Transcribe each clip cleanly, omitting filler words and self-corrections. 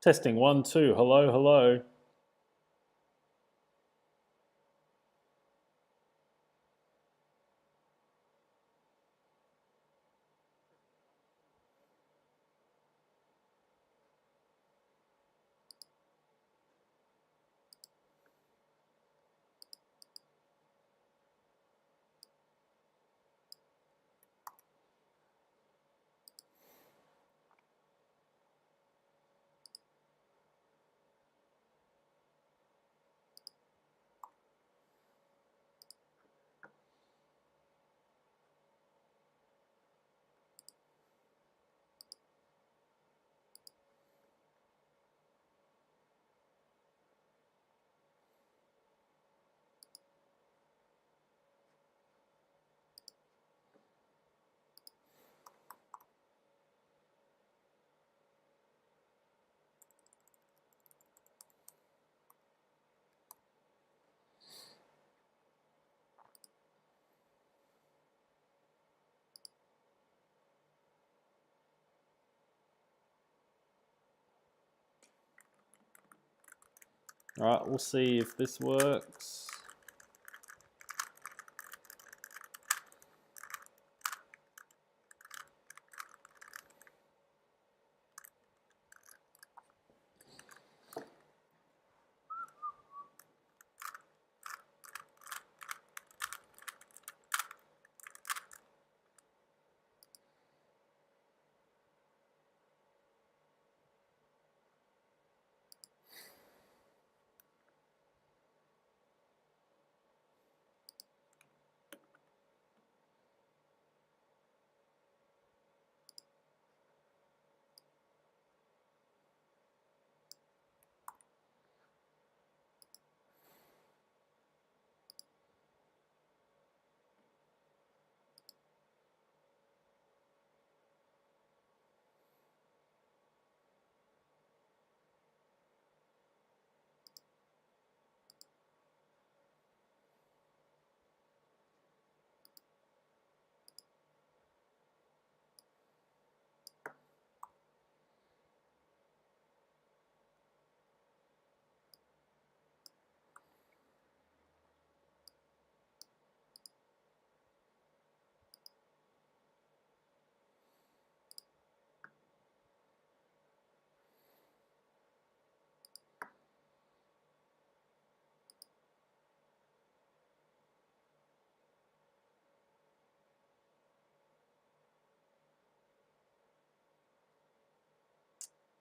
Testing 1, 2. Hello, hello. All right, we'll see if this works.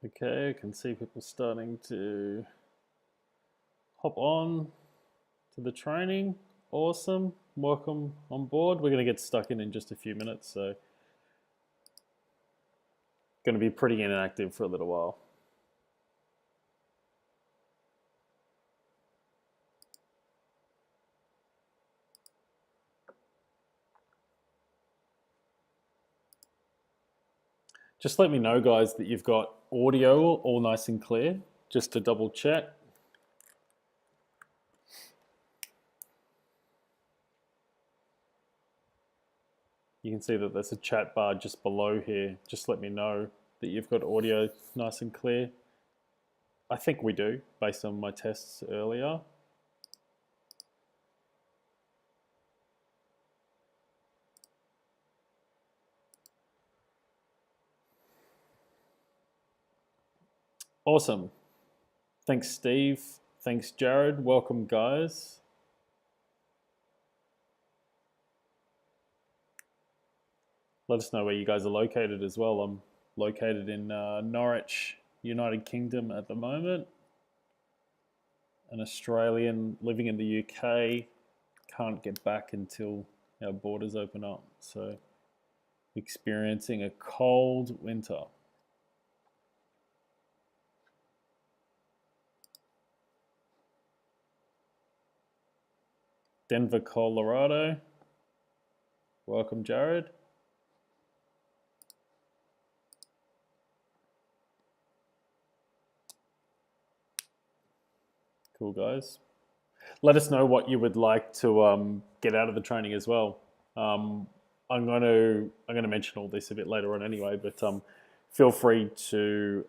Okay, I can see people starting to hop on to the training. Awesome. Welcome on board. We're going to get stuck in just a few minutes, so going to be pretty inactive for a little while. Just let me know, guys, that you've got audio all nice and clear, just to double check. You can see that there's a chat bar just below here. Just let me know that you've got audio nice and clear. I think we do, based on my tests earlier. Awesome. Thanks, Steve. Thanks, Jared. Welcome, guys. Let us know where you guys are located as well. I'm located in Norwich, United Kingdom at the moment. An Australian living in the UK, can't get back until our borders open up. So experiencing a cold winter. Denver, Colorado. Welcome, Jared. Cool, guys. Let us know what you would like to get out of the training as well. I'm going to mention all this a bit later on anyway, but feel free to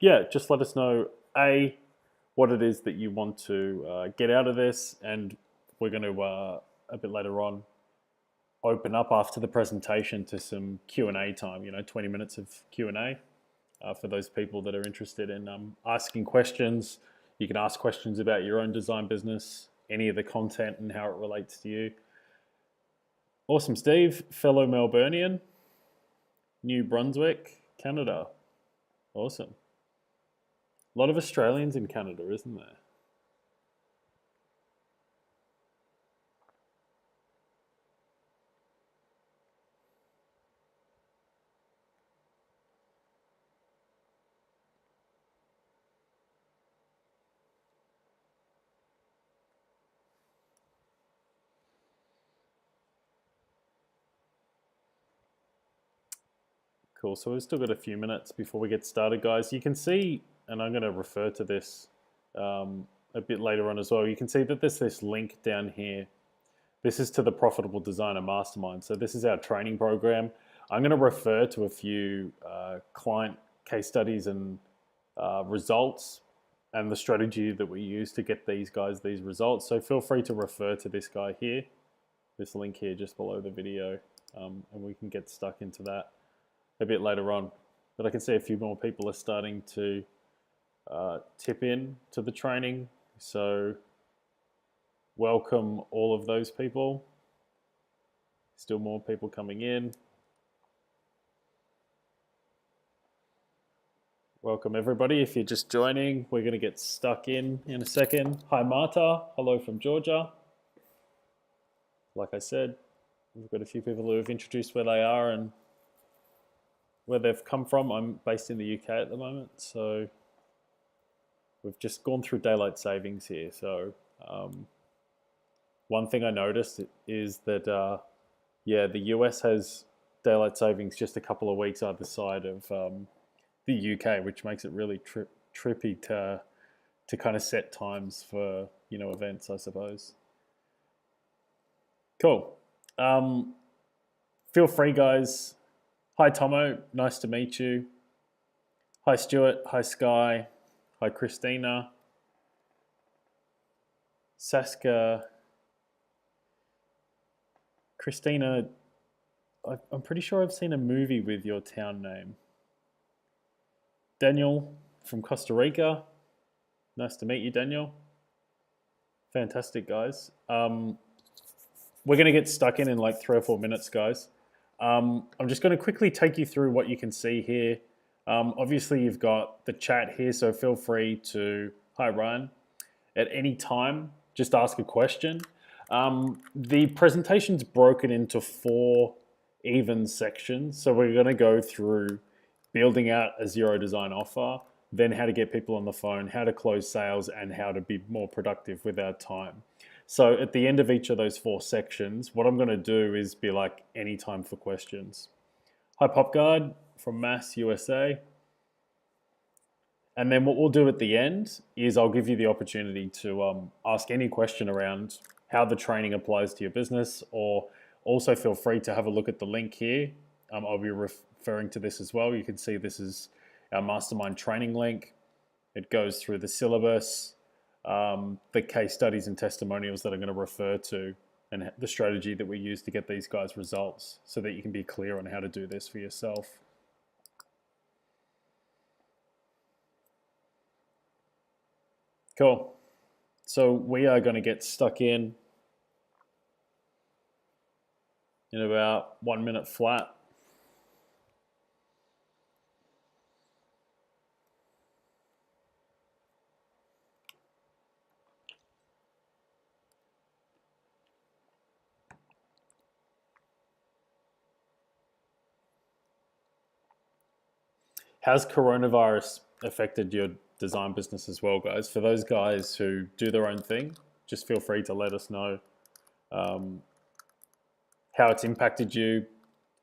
yeah, just let us know what it is that you want to get out of this, and we're going to a bit later on open up after the presentation to some Q&A time. 20 minutes of Q&A for those people that are interested in asking questions. You can ask questions about your own design business, any of the content and how it relates to you. Awesome, Steve, fellow Melburnian, New Brunswick, Canada. Awesome. A lot of Australians in Canada, isn't there? Cool. So we've still got a few minutes before we get started, guys. You can see, and I'm going to refer to this a bit later on as well. You can see that there's this link down here. This is to the Profitable Designer Mastermind. So this is our training program. I'm going to refer to a few client case studies and results and the strategy that we use to get these guys these results. So feel free to refer to this guy here, this link here just below the video, and we can get stuck into that a bit later on. But I can see a few more people are starting to tip in to the training. So welcome all of those people. Still more people coming in. Welcome everybody. If you're just joining, we're going to get stuck in a second. Hi Marta, hello from Georgia. Like I said, we've got a few people who have introduced where they are and where they've come from. I'm based in the UK at the moment, so we've just gone through daylight savings here. So one thing I noticed is that, the US has daylight savings just a couple of weeks either side of the UK, which makes it really trippy to kind of set times for events, I suppose. Cool. Feel free, guys. Hi Tomo, nice to meet you. Hi Stuart, hi Sky, hi Christina, Saska. Christina, I'm pretty sure I've seen a movie with your town name. Daniel from Costa Rica, nice to meet you, Daniel. Fantastic, guys. We're going to get stuck in like 3 or 4 minutes, guys. I'm just going to quickly take you through what you can see here. Obviously, you've got the chat here, so feel free to, hi Ryan, at any time, just ask a question. The presentation's broken into 4 even sections, so we're going to go through building out a zero design offer, then how to get people on the phone, how to close sales, and how to be more productive with our time. So at the end of each of those 4 sections, what I'm going to do is be like any time for questions. Hi PopGuard from Mass, USA. And then what we'll do at the end is I'll give you the opportunity to ask any question around how the training applies to your business, or also feel free to have a look at the link here. I'll be referring to this as well. You can see this is our mastermind training link. It goes through the syllabus, the case studies and testimonials that I'm going to refer to, and the strategy that we use to get these guys results, so that you can be clear on how to do this for yourself. Cool. So we are going to get stuck in about 1 minute flat. How's coronavirus affected your design business as well, guys? For those guys who do their own thing, just feel free to let us know how it's impacted you,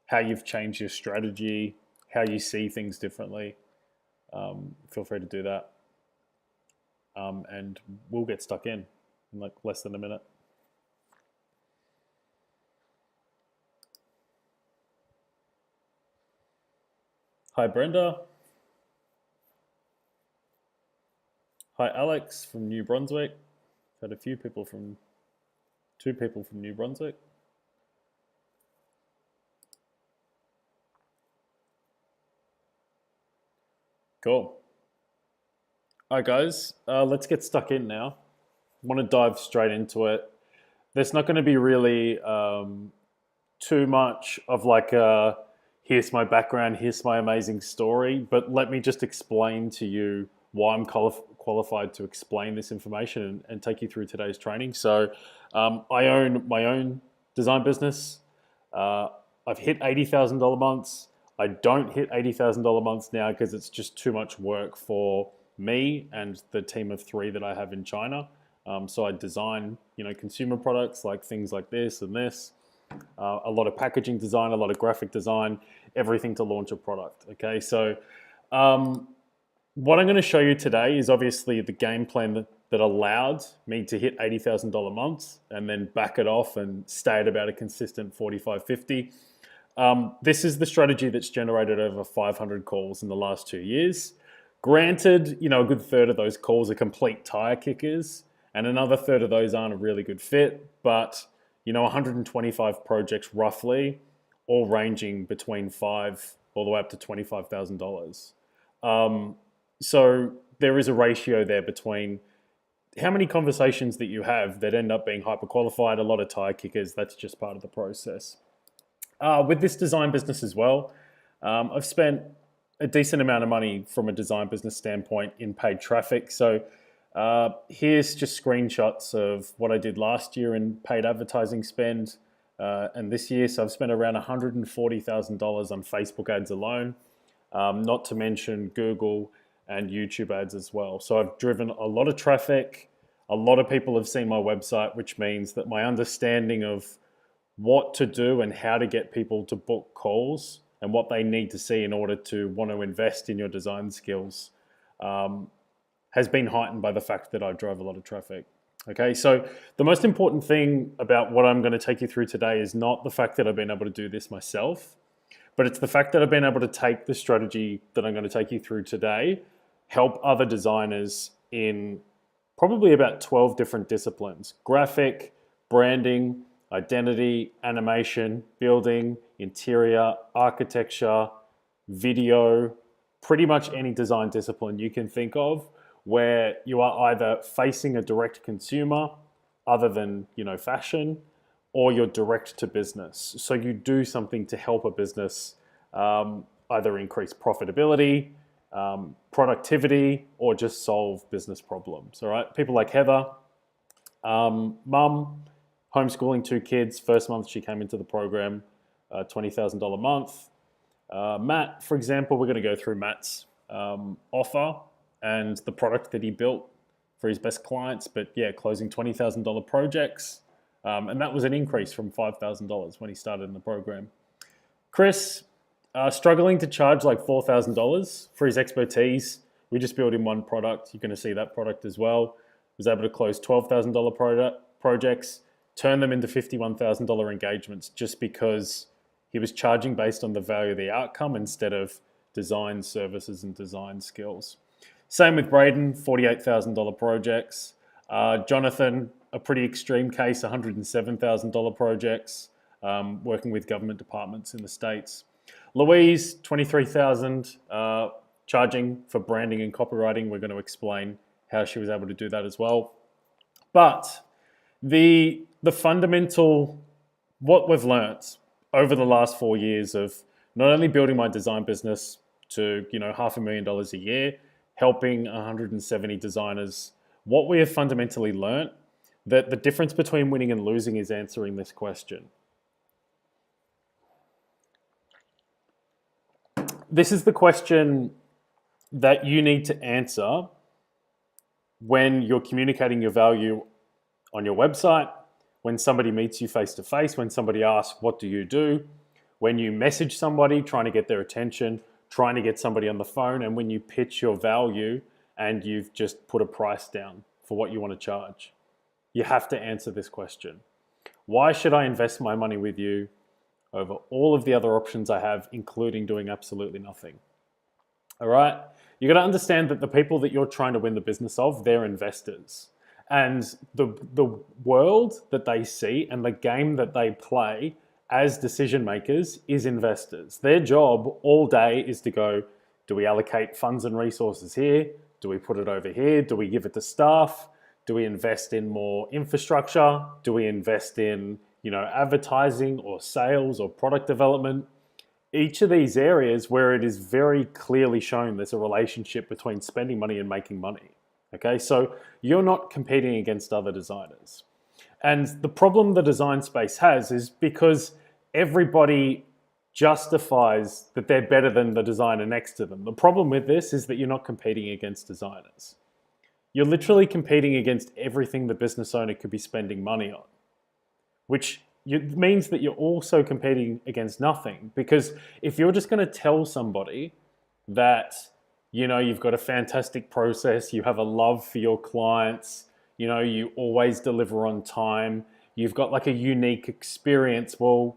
how you've changed your strategy, how you see things differently. Feel free to do that. And we'll get stuck in like less than a minute. Hi, Brenda. Hi, Alex from New Brunswick. Had two people from New Brunswick. Cool. All right, guys, let's get stuck in now. Want to dive straight into it. There's not going to be really too much of like here's my background, here's my amazing story, but let me just explain to you why I'm qualified to explain this information and take you through today's training. So I own my own design business. I've hit $80,000 months. I don't hit $80,000 months now because it's just too much work for me and the team of 3 that I have in China. So I design, consumer products like things like this and this. A lot of packaging design, a lot of graphic design, everything to launch a product. Okay, so what I'm going to show you today is obviously the game plan that allowed me to hit $80,000 months and then back it off and stay at about a consistent 45, 50. This is the strategy that's generated over 500 calls in the last 2 years. Granted, a good third of those calls are complete tire kickers, and another third of those aren't a really good fit, but 125 projects roughly, all ranging between $5 all the way up to $25,000. So there is a ratio there between how many conversations that you have that end up being hyper qualified, a lot of tire kickers. That's just part of the process. With this design business as well, I've spent a decent amount of money from a design business standpoint in paid traffic. So here's just screenshots of what I did last year in paid advertising spend and this year. So I've spent around $140,000 on Facebook ads alone, not to mention Google and YouTube ads as well. So I've driven a lot of traffic. A lot of people have seen my website, which means that my understanding of what to do and how to get people to book calls and what they need to see in order to want to invest in your design skills has been heightened by the fact that I drove a lot of traffic. Okay, so the most important thing about what I'm going to take you through today is not the fact that I've been able to do this myself, but it's the fact that I've been able to take the strategy that I'm going to take you through today, help other designers in probably about 12 different disciplines: graphic, branding, identity, animation, building, interior, architecture, video, pretty much any design discipline you can think of where you are either facing a direct consumer other than, fashion, or you're direct to business. So you do something to help a business either increase profitability, productivity, or just solve business problems. All right, people like Heather, mum, homeschooling 2 kids. First month she came into the program, $20,000 a month. Matt, for example, we're going to go through Matt's offer and the product that he built for his best clients. But yeah, closing $20,000 projects. And that was an increase from $5,000 when he started in the program. Chris, struggling to charge like $4,000 for his expertise. We just built him one product. You're going to see that product as well. Was able to close $12,000 projects, turn them into $51,000 engagements just because he was charging based on the value of the outcome instead of design services and design skills. Same with Braden, $48,000 projects. Jonathan, a pretty extreme case, $107,000 projects, working with government departments in the States. Louise, $23,000, charging for branding and copywriting. We're going to explain how she was able to do that as well. But the fundamental, what we've learnt over the last 4 years of not only building my design business to $500,000 a year, helping 170 designers, what we have fundamentally learnt, that the difference between winning and losing is answering this question. This is the question that you need to answer when you're communicating your value on your website, when somebody meets you face to face, when somebody asks, what do you do? When you message somebody trying to get their attention, trying to get somebody on the phone, and when you pitch your value and you've just put a price down for what you want to charge. You have to answer this question. Why should I invest my money with you over all of the other options I have, including doing absolutely nothing? All right. You got to understand that the people that you're trying to win the business of, they're investors. And the world that they see and the game that they play as decision makers is investors. Their job all day is to go, do we allocate funds and resources here? Do we put it over here? Do we give it to staff? Do we invest in more infrastructure? Do we invest in, advertising or sales or product development? Each of these areas where it is very clearly shown there's a relationship between spending money and making money. Okay, so you're not competing against other designers. And the problem the design space has is because everybody justifies that they're better than the designer next to them. The problem with this is that you're not competing against designers. You're literally competing against everything the business owner could be spending money on, which means that you're also competing against nothing. Because if you're just going to tell somebody that, you've got a fantastic process, you have a love for your clients, you always deliver on time, you've got like a unique experience, well,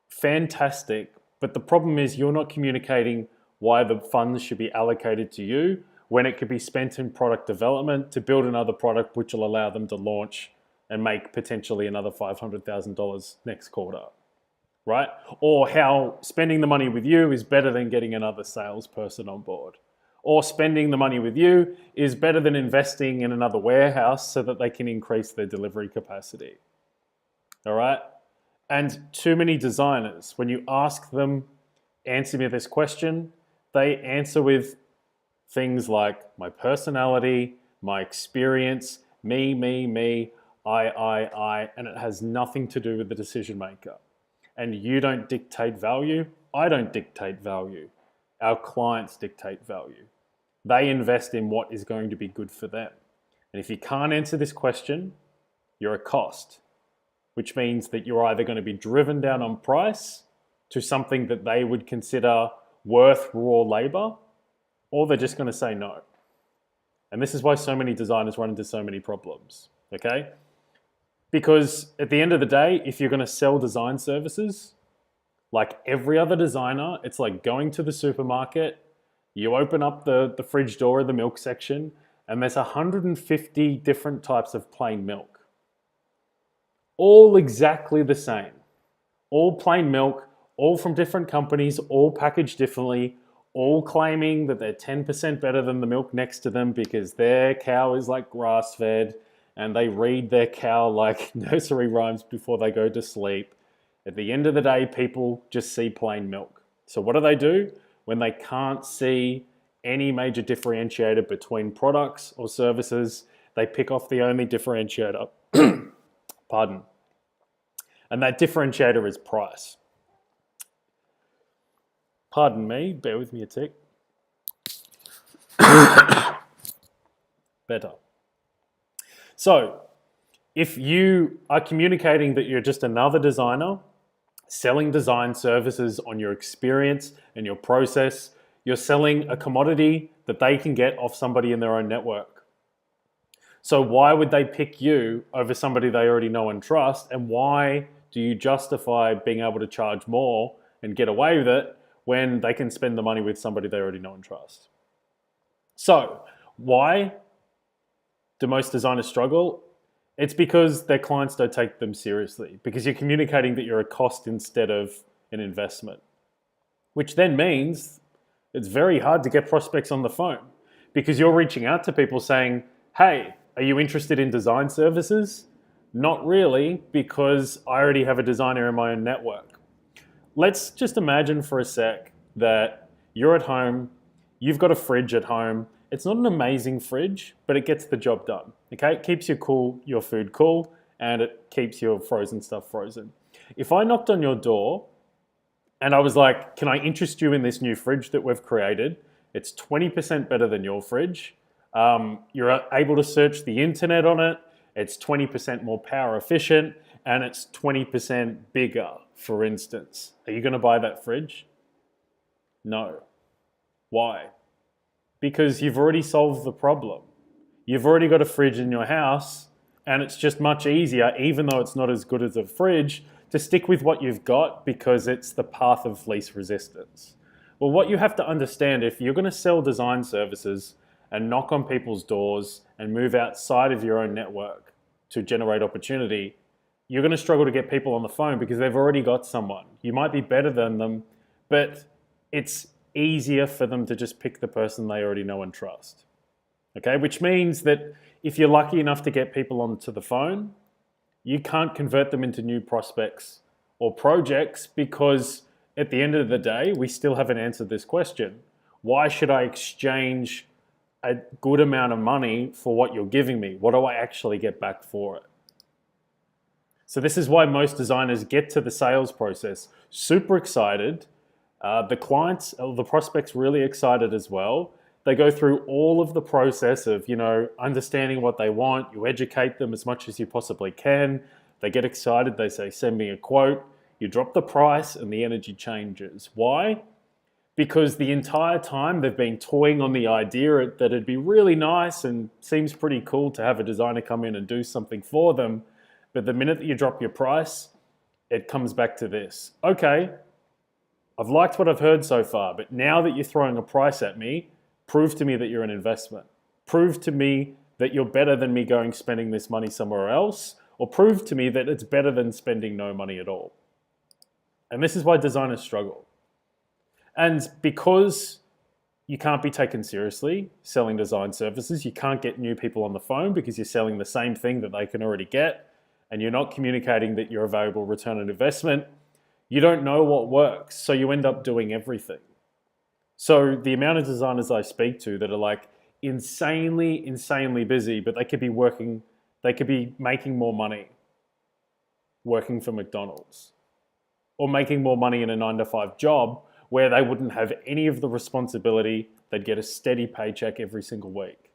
fantastic. But the problem is you're not communicating why the funds should be allocated to you when it could be spent in product development to build another product which will allow them to launch and make potentially another $500,000 next quarter, right? Or how spending the money with you is better than getting another salesperson on board. Or spending the money with you is better than investing in another warehouse so that they can increase their delivery capacity, all right? And too many designers, when you ask them, answer me this question, they answer with things like my personality, my experience, me, I, and it has nothing to do with the decision maker. And you don't dictate value. I don't dictate value. Our clients dictate value. They invest in what is going to be good for them. And if you can't answer this question, you're a cost, which means that you're either going to be driven down on price to something that they would consider worth raw labor, or they're just going to say no. And this is why so many designers run into so many problems, okay? Because at the end of the day, if you're going to sell design services, like every other designer, it's like going to the supermarket, you open up the fridge door of the milk section, and there's 150 different types of plain milk. All exactly the same. All plain milk, all from different companies, all packaged differently, all claiming that they're 10% better than the milk next to them because their cow is like grass-fed and they read their cow like nursery rhymes before they go to sleep. At the end of the day, people just see plain milk. So what do? When they can't see any major differentiator between products or services, they pick off the only differentiator. Pardon. And that differentiator is price. Pardon me, bear with me a tick. Better. So, if you are communicating that you're just another designer, selling design services on your experience and your process, you're selling a commodity that they can get off somebody in their own network. So why would they pick you over somebody they already know and trust? And why do you justify being able to charge more and get away with it when they can spend the money with somebody they already know and trust? So why do most designers struggle? It's because their clients don't take them seriously, because you're communicating that you're a cost instead of an investment, which then means it's very hard to get prospects on the phone because you're reaching out to people saying, hey, are you interested in design services? Not really, because I already have a designer in my own network. Let's just imagine for a sec that you're at home, you've got a fridge at home. It's not an amazing fridge, but it gets the job done. Okay, it keeps your food cool, and it keeps your frozen stuff frozen. If I knocked on your door and I was like, can I interest you in this new fridge that we've created? It's 20% better than your fridge. You're able to search the internet on it. It's 20% more power efficient, and it's 20% bigger, for instance. Are you going to buy that fridge? No. Why? Because you've already solved the problem. You've already got a fridge in your house, and it's just much easier, even though it's not as good as a fridge, to stick with what you've got because it's the path of least resistance. Well, what you have to understand, if you're going to sell design services and knock on people's doors and move outside of your own network to generate opportunity, you're going to struggle to get people on the phone because they've already got someone. You might be better than them, but it's easier for them to just pick the person they already know and trust. Okay, which means that if you're lucky enough to get people onto the phone, you can't convert them into new prospects or projects because at the end of the day, we still haven't answered this question. Why should I exchange a good amount of money for what you're giving me? What do I actually get back for it? So this is why most designers get to the sales process super excited. The clients, the prospects really excited as well. They go through all of the process of, understanding what they want. You educate them as much as you possibly can. They get excited. They say, send me a quote. You drop the price and the energy changes. Why? Because the entire time they've been toying on the idea that it'd be really nice and seems pretty cool to have a designer come in and do something for them. But the minute that you drop your price, it comes back to this. Okay, I've liked what I've heard so far, but now that you're throwing a price at me, prove to me that you're an investment. Prove to me that you're better than me spending this money somewhere else, or prove to me that it's better than spending no money at all. And this is why designers struggle. And because you can't be taken seriously selling design services, you can't get new people on the phone because you're selling the same thing that they can already get, and you're not communicating that you're a valuable return on investment, you don't know what works, so you end up doing everything. So the amount of designers I speak to that are like insanely busy, but they could be making more money working for McDonald's, or making more money in a 9-to-5 job where they wouldn't have any of the responsibility. They'd get a steady paycheck every single week.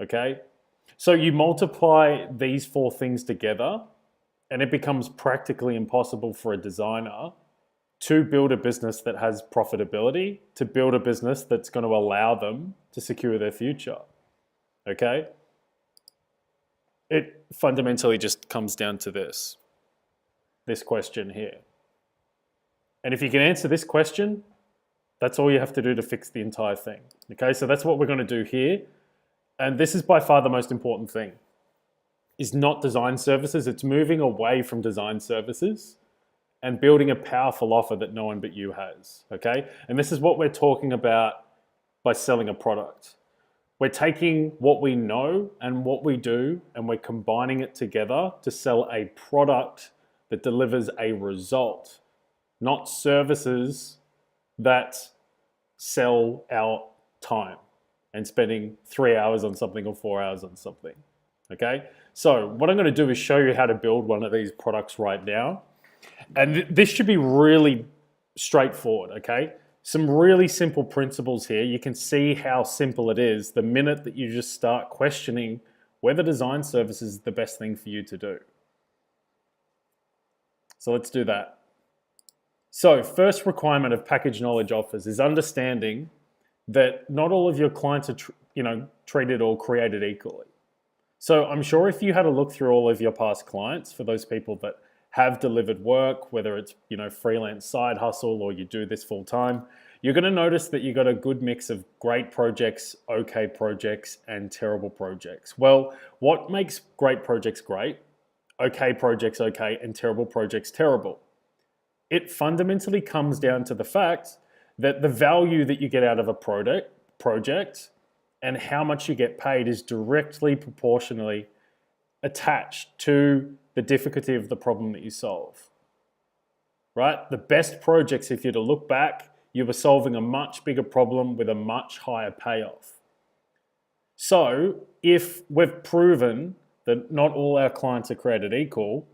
Okay? So you multiply these 4 things together and it becomes practically impossible for a designer to build a business that has profitability, to build a business that's going to allow them to secure their future. Okay? It fundamentally just comes down to this question here. And if you can answer this question, that's all you have to do to fix the entire thing. Okay, so that's what we're going to do here. And this is by far the most important thing, is not design services. It's moving away from design services and building a powerful offer that no one but you has. Okay, and this is what we're talking about by selling a product. We're taking what we know and what we do and we're combining it together to sell a product that delivers a result, not services that sell our time and spending 3 hours on something or 4 hours on something. Okay, so what I'm going to do is show you how to build one of these products right now. And this should be really straightforward, okay? Some really simple principles here. You can see how simple it is the minute that you just start questioning whether design service is the best thing for you to do. So let's do that. So first requirement of package knowledge offers is understanding that not all of your clients are treated or created equally. So I'm sure if you had a look through all of your past clients, for those people that have delivered work, whether it's freelance side hustle or you do this full time, you're going to notice that you got a good mix of great projects, okay projects, and terrible projects. Well, what makes great projects great, okay projects okay, and terrible projects terrible? It fundamentally comes down to the fact that the value that you get out of a project and how much you get paid is directly proportionally attached to the difficulty of the problem that you solve. Right? The best projects, if you're to look back, you were solving a much bigger problem with a much higher payoff. So if we've proven that not all our clients are created equal,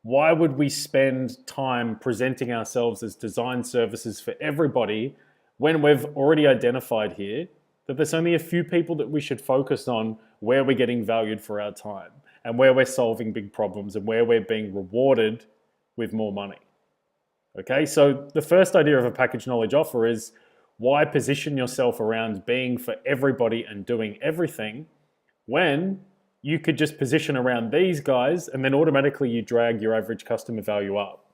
why would we spend time presenting ourselves as design services for everybody when we've already identified here that there's only a few people that we should focus on where we're getting valued for our time and where we're solving big problems and where we're being rewarded with more money? Okay, so the first idea of a package knowledge offer is why position yourself around being for everybody and doing everything when you could just position around these guys and then automatically you drag your average customer value up,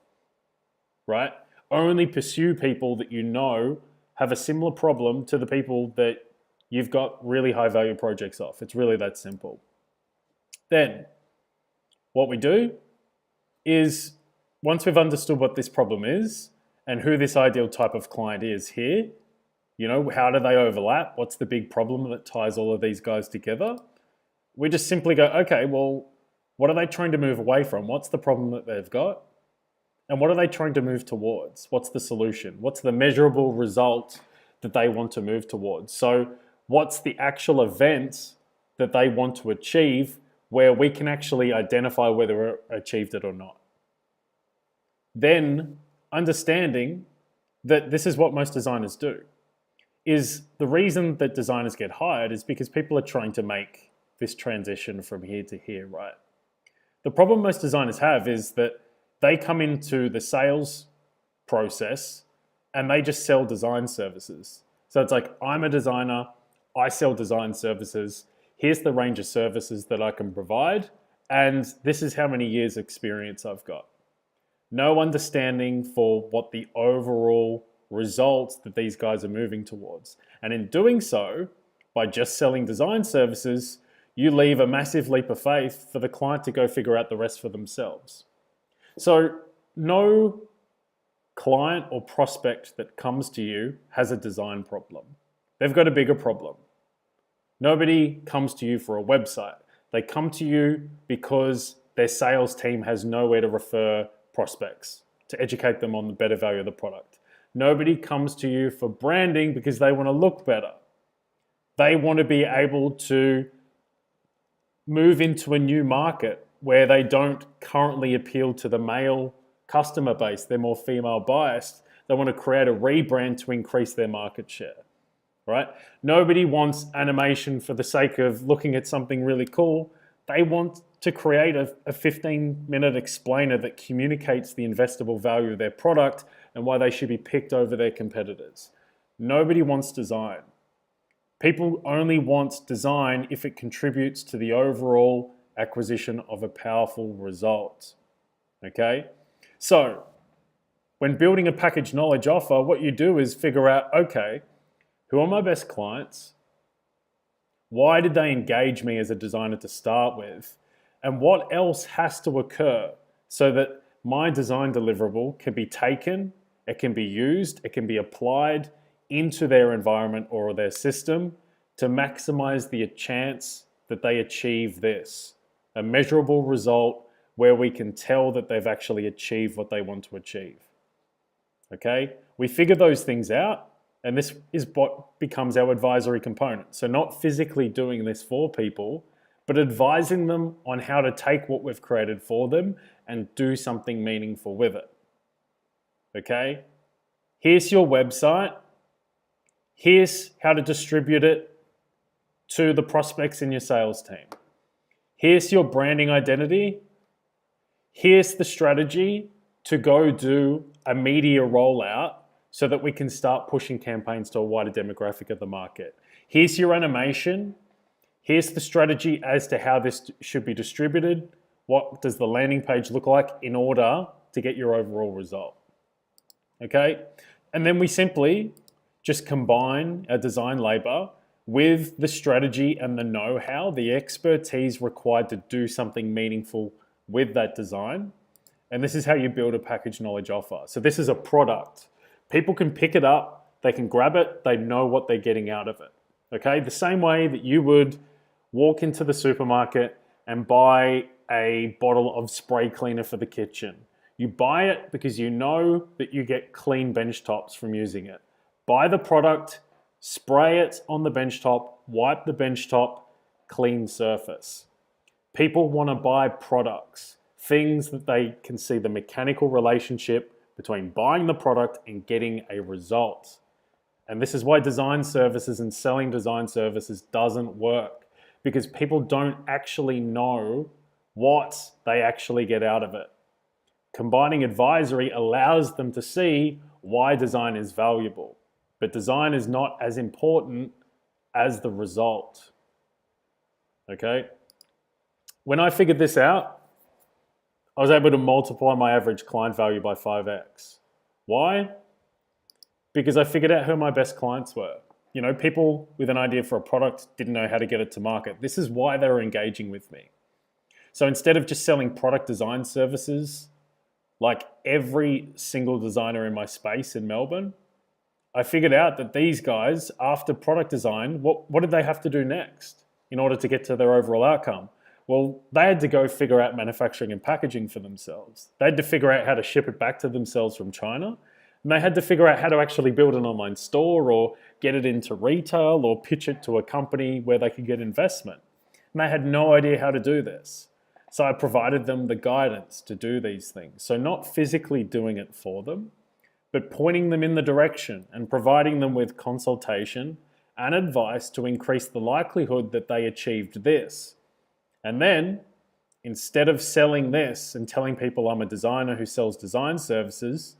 right? Only pursue people that you know have a similar problem to the people that you've got really high value projects off. It's really that simple. Then what we do is, once we've understood what this problem is and who this ideal type of client is here, how do they overlap? What's the big problem that ties all of these guys together? We just simply go, okay, well, what are they trying to move away from? What's the problem that they've got? And what are they trying to move towards? What's the solution? What's the measurable result that they want to move towards? So what's the actual event that they want to achieve where we can actually identify whether we achieved it or not? Then understanding that this is what most designers do, is the reason that designers get hired is because people are trying to make this transition from here to here, right? The problem most designers have is that they come into the sales process and they just sell design services. So it's like, I'm a designer, I sell design services, here's the range of services that I can provide, and this is how many years experience I've got. No understanding for what the overall results that these guys are moving towards. And in doing so, by just selling design services, you leave a massive leap of faith for the client to go figure out the rest for themselves. So no client or prospect that comes to you has a design problem. They've got a bigger problem. Nobody comes to you for a website. They come to you because their sales team has nowhere to refer prospects to educate them on the better value of the product. Nobody comes to you for branding because they want to look better. They want to be able to move into a new market where they don't currently appeal to the male customer base. They're more female biased. They want to create a rebrand to increase their market share, right? Nobody wants animation for the sake of looking at something really cool. They want to create a 15-minute explainer that communicates the investable value of their product and why they should be picked over their competitors. Nobody wants design. People only want design if it contributes to the overall acquisition of a powerful result. Okay? So, when building a package knowledge offer, what you do is figure out, okay, who are my best clients? Why did they engage me as a designer to start with? And what else has to occur so that my design deliverable can be taken, it can be used, it can be applied into their environment or their system to maximize the chance that they achieve this, a measurable result where we can tell that they've actually achieved what they want to achieve. Okay? We figure those things out, and this is what becomes our advisory component. So not physically doing this for people, but advising them on how to take what we've created for them and do something meaningful with it. Okay? Here's your website. Here's how to distribute it to the prospects in your sales team. Here's your branding identity. Here's the strategy to go do a media rollout so that we can start pushing campaigns to a wider demographic of the market. Here's your animation. Here's the strategy as to how this should be distributed. What does the landing page look like in order to get your overall result? Okay? And then we simply just combine our design labor with the strategy and the know-how, the expertise required to do something meaningful with that design. And this is how you build a package knowledge offer. So this is a product. People can pick it up, they can grab it, they know what they're getting out of it. Okay? The same way that you would walk into the supermarket and buy a bottle of spray cleaner for the kitchen. You buy it because you know that you get clean bench tops from using it. Buy the product, spray it on the bench top, wipe the bench top, clean surface. People want to buy products, things that they can see the mechanical relationship between buying the product and getting a result. And this is why design services and selling design services doesn't work, because people don't actually know what they actually get out of it. Combining advisory allows them to see why design is valuable, but design is not as important as the result. Okay? When I figured this out, I was able to multiply my average client value by 5x. Why? Because I figured out who my best clients were. You know, people with an idea for a product didn't know how to get it to market. This is why they were engaging with me. So instead of just selling product design services, like every single designer in my space in Melbourne, I figured out that these guys, after product design, what did they have to do next in order to get to their overall outcome? Well, they had to go figure out manufacturing and packaging for themselves. They had to figure out how to ship it back to themselves from China. And they had to figure out how to actually build an online store or get it into retail or pitch it to a company where they could get investment. And they had no idea how to do this. So I provided them the guidance to do these things. So not physically doing it for them, but pointing them in the direction and providing them with consultation and advice to increase the likelihood that they achieved this. And then, instead of selling this and telling people I'm a designer who sells design services,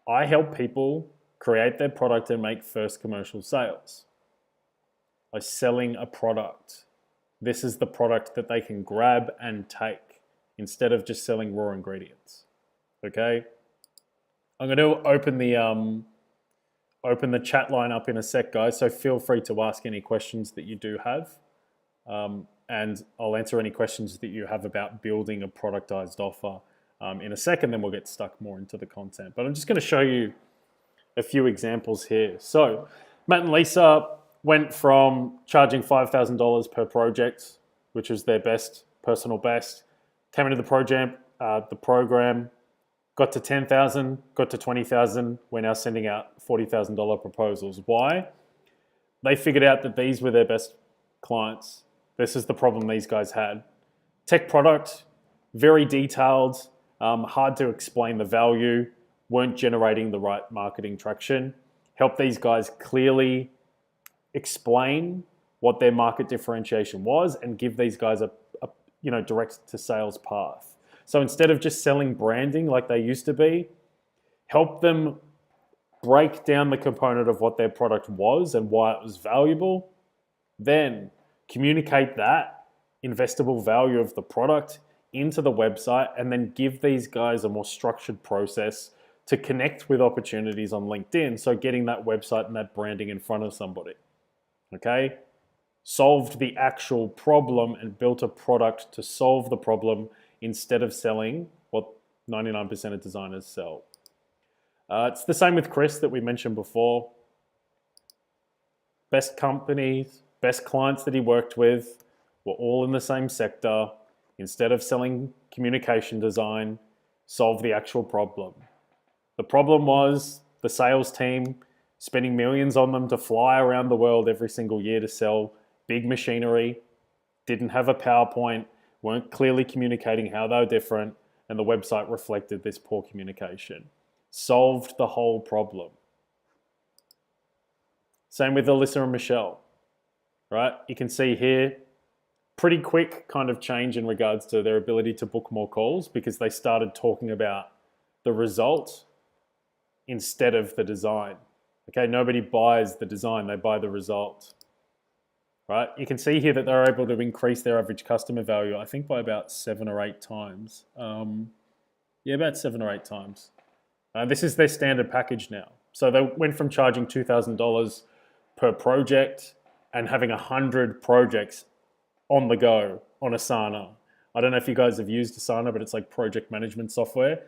I help people create their product and make first commercial sales by selling a product. This is the product that they can grab and take instead of just selling raw ingredients. Okay? I'm going to open the chat line up in a sec, guys. So feel free to ask any questions that you do have, and I'll answer any questions that you have about building a productized offer in a second. Then we'll get stuck more into the content. But I'm just going to show you a few examples here. So Matt and Lisa went from charging $5,000 per project, which is their personal best, came into the program, got to 10,000, got to 20,000. We're now sending out $40,000 proposals. Why? They figured out that these were their best clients. This is the problem these guys had. Tech product, very detailed, hard to explain the value, weren't generating the right marketing traction. Help these guys clearly explain what their market differentiation was and give these guys a direct to sales path. So instead of just selling branding like they used to be, help them break down the component of what their product was and why it was valuable, then communicate that investable value of the product into the website, and then give these guys a more structured process to connect with opportunities on LinkedIn. So getting that website and that branding in front of somebody. Okay? Solved the actual problem and built a product to solve the problem instead of selling what 99% of designers sell. It's the same with Chris that we mentioned before. Best companies, best clients that he worked with were all in the same sector. Instead of selling communication design, solve the actual problem. The problem was the sales team spending millions on them to fly around the world every single year to sell big machinery, didn't have a PowerPoint, weren't clearly communicating how they were different, and the website reflected this poor communication. Solved the whole problem. Same with Alyssa and Michelle, right? You can see here, pretty quick kind of change in regards to their ability to book more calls because they started talking about the result instead of the design. Okay, nobody buys the design, they buy the result. Right? You can see here that they're able to increase their average customer value, I think by about 7 or 8 times. About 7 or 8 times. This is their standard package now. So they went from charging $2,000 per project and having 100 projects on the go on Asana. I don't know if you guys have used Asana, but it's like project management software.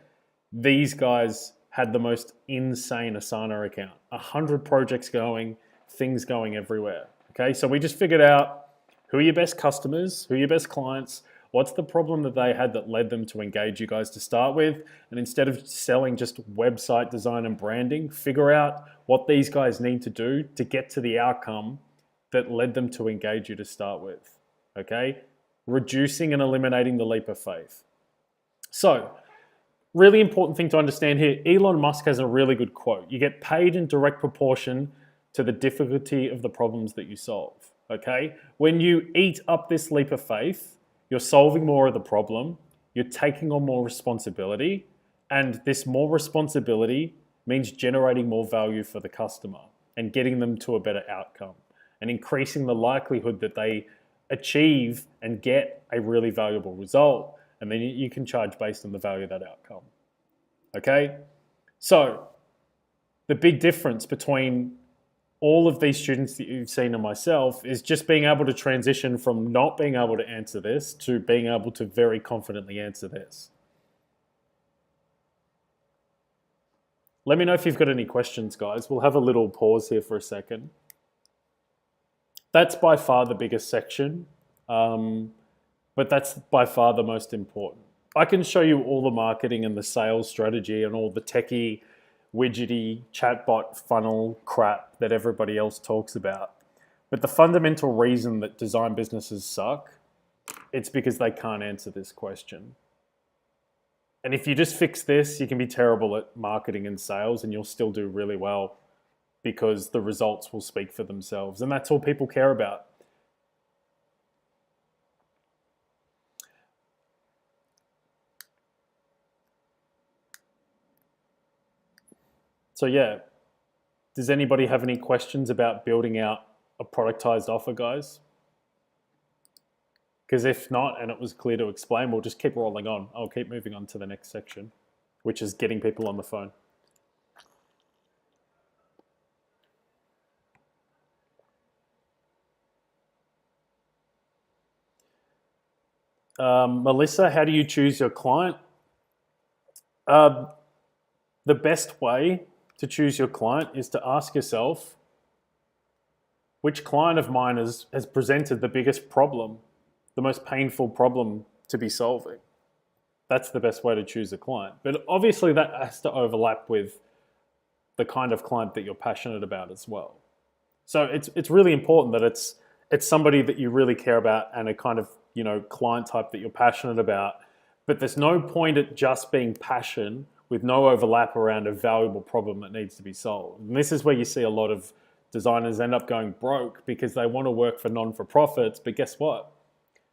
These guys had the most insane Asana account. 100 projects going, things going everywhere. Okay, so we just figured out who are your best customers, who are your best clients, what's the problem that they had that led them to engage you guys to start with, and instead of selling just website design and branding, figure out what these guys need to do to get to the outcome that led them to engage you to start with. Okay, reducing and eliminating the leap of faith. So, really important thing to understand here, Elon Musk has a really good quote. You get paid in direct proportion to the difficulty of the problems that you solve, okay? When you eat up this leap of faith, you're solving more of the problem, you're taking on more responsibility, and this more responsibility means generating more value for the customer and getting them to a better outcome and increasing the likelihood that they achieve and get a really valuable result, and then you can charge based on the value of that outcome, okay? So the big difference between all of these students that you've seen and myself is just being able to transition from not being able to answer this to being able to very confidently answer this. Let me know if you've got any questions, guys. We'll have a little pause here for a second. That's by far the biggest section, but that's by far the most important. I can show you all the marketing and the sales strategy and all the techie, widgety, chatbot funnel crap that everybody else talks about. But the fundamental reason that design businesses suck, it's because they can't answer this question. And if you just fix this, you can be terrible at marketing and sales and you'll still do really well because the results will speak for themselves. And that's all people care about. So yeah, does anybody have any questions about building out a productized offer, guys? Because if not, and it was clear to explain, we'll just keep rolling on. I'll keep moving on to the next section, which is getting people on the phone. Melissa, how do you choose your client? The best way to choose your client is to ask yourself, which client of mine has presented the biggest problem, the most painful problem to be solving? That's the best way to choose a client. But obviously that has to overlap with the kind of client that you're passionate about as well. So it's really important that it's somebody that you really care about and a kind of, client type that you're passionate about. But there's no point at just being passion with no overlap around a valuable problem that needs to be solved. And this is where you see a lot of designers end up going broke because they want to work for non-for-profits, but guess what?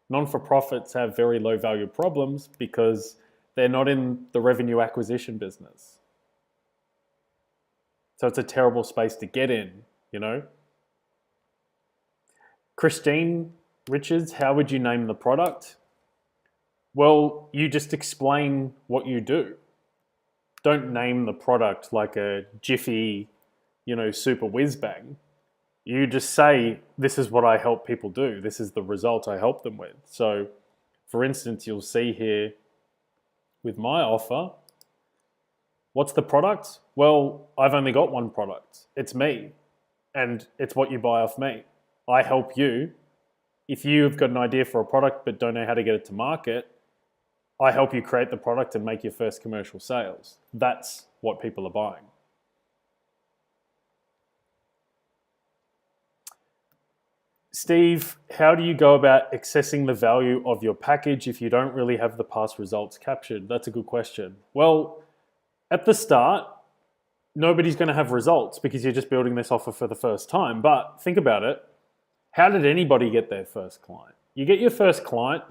Non-for-profits have very low value problems because they're not in the revenue acquisition business. So it's a terrible space to get in, Christine Richards, how would you name the product? Well, you just explain what you do. Don't name the product like a Jiffy, super whiz bang. You just say, this is what I help people do. This is the result I help them with. So, for instance, you'll see here with my offer, what's the product? Well, I've only got one product. It's me. And it's what you buy off me. I help you. If you've got an idea for a product but don't know how to get it to market, I help you create the product and make your first commercial sales. That's what people are buying. Steve, how do you go about accessing the value of your package if you don't really have the past results captured? That's a good question. Well, at the start, nobody's going to have results because you're just building this offer for the first time. But think about it. How did anybody get their first client? You get your first client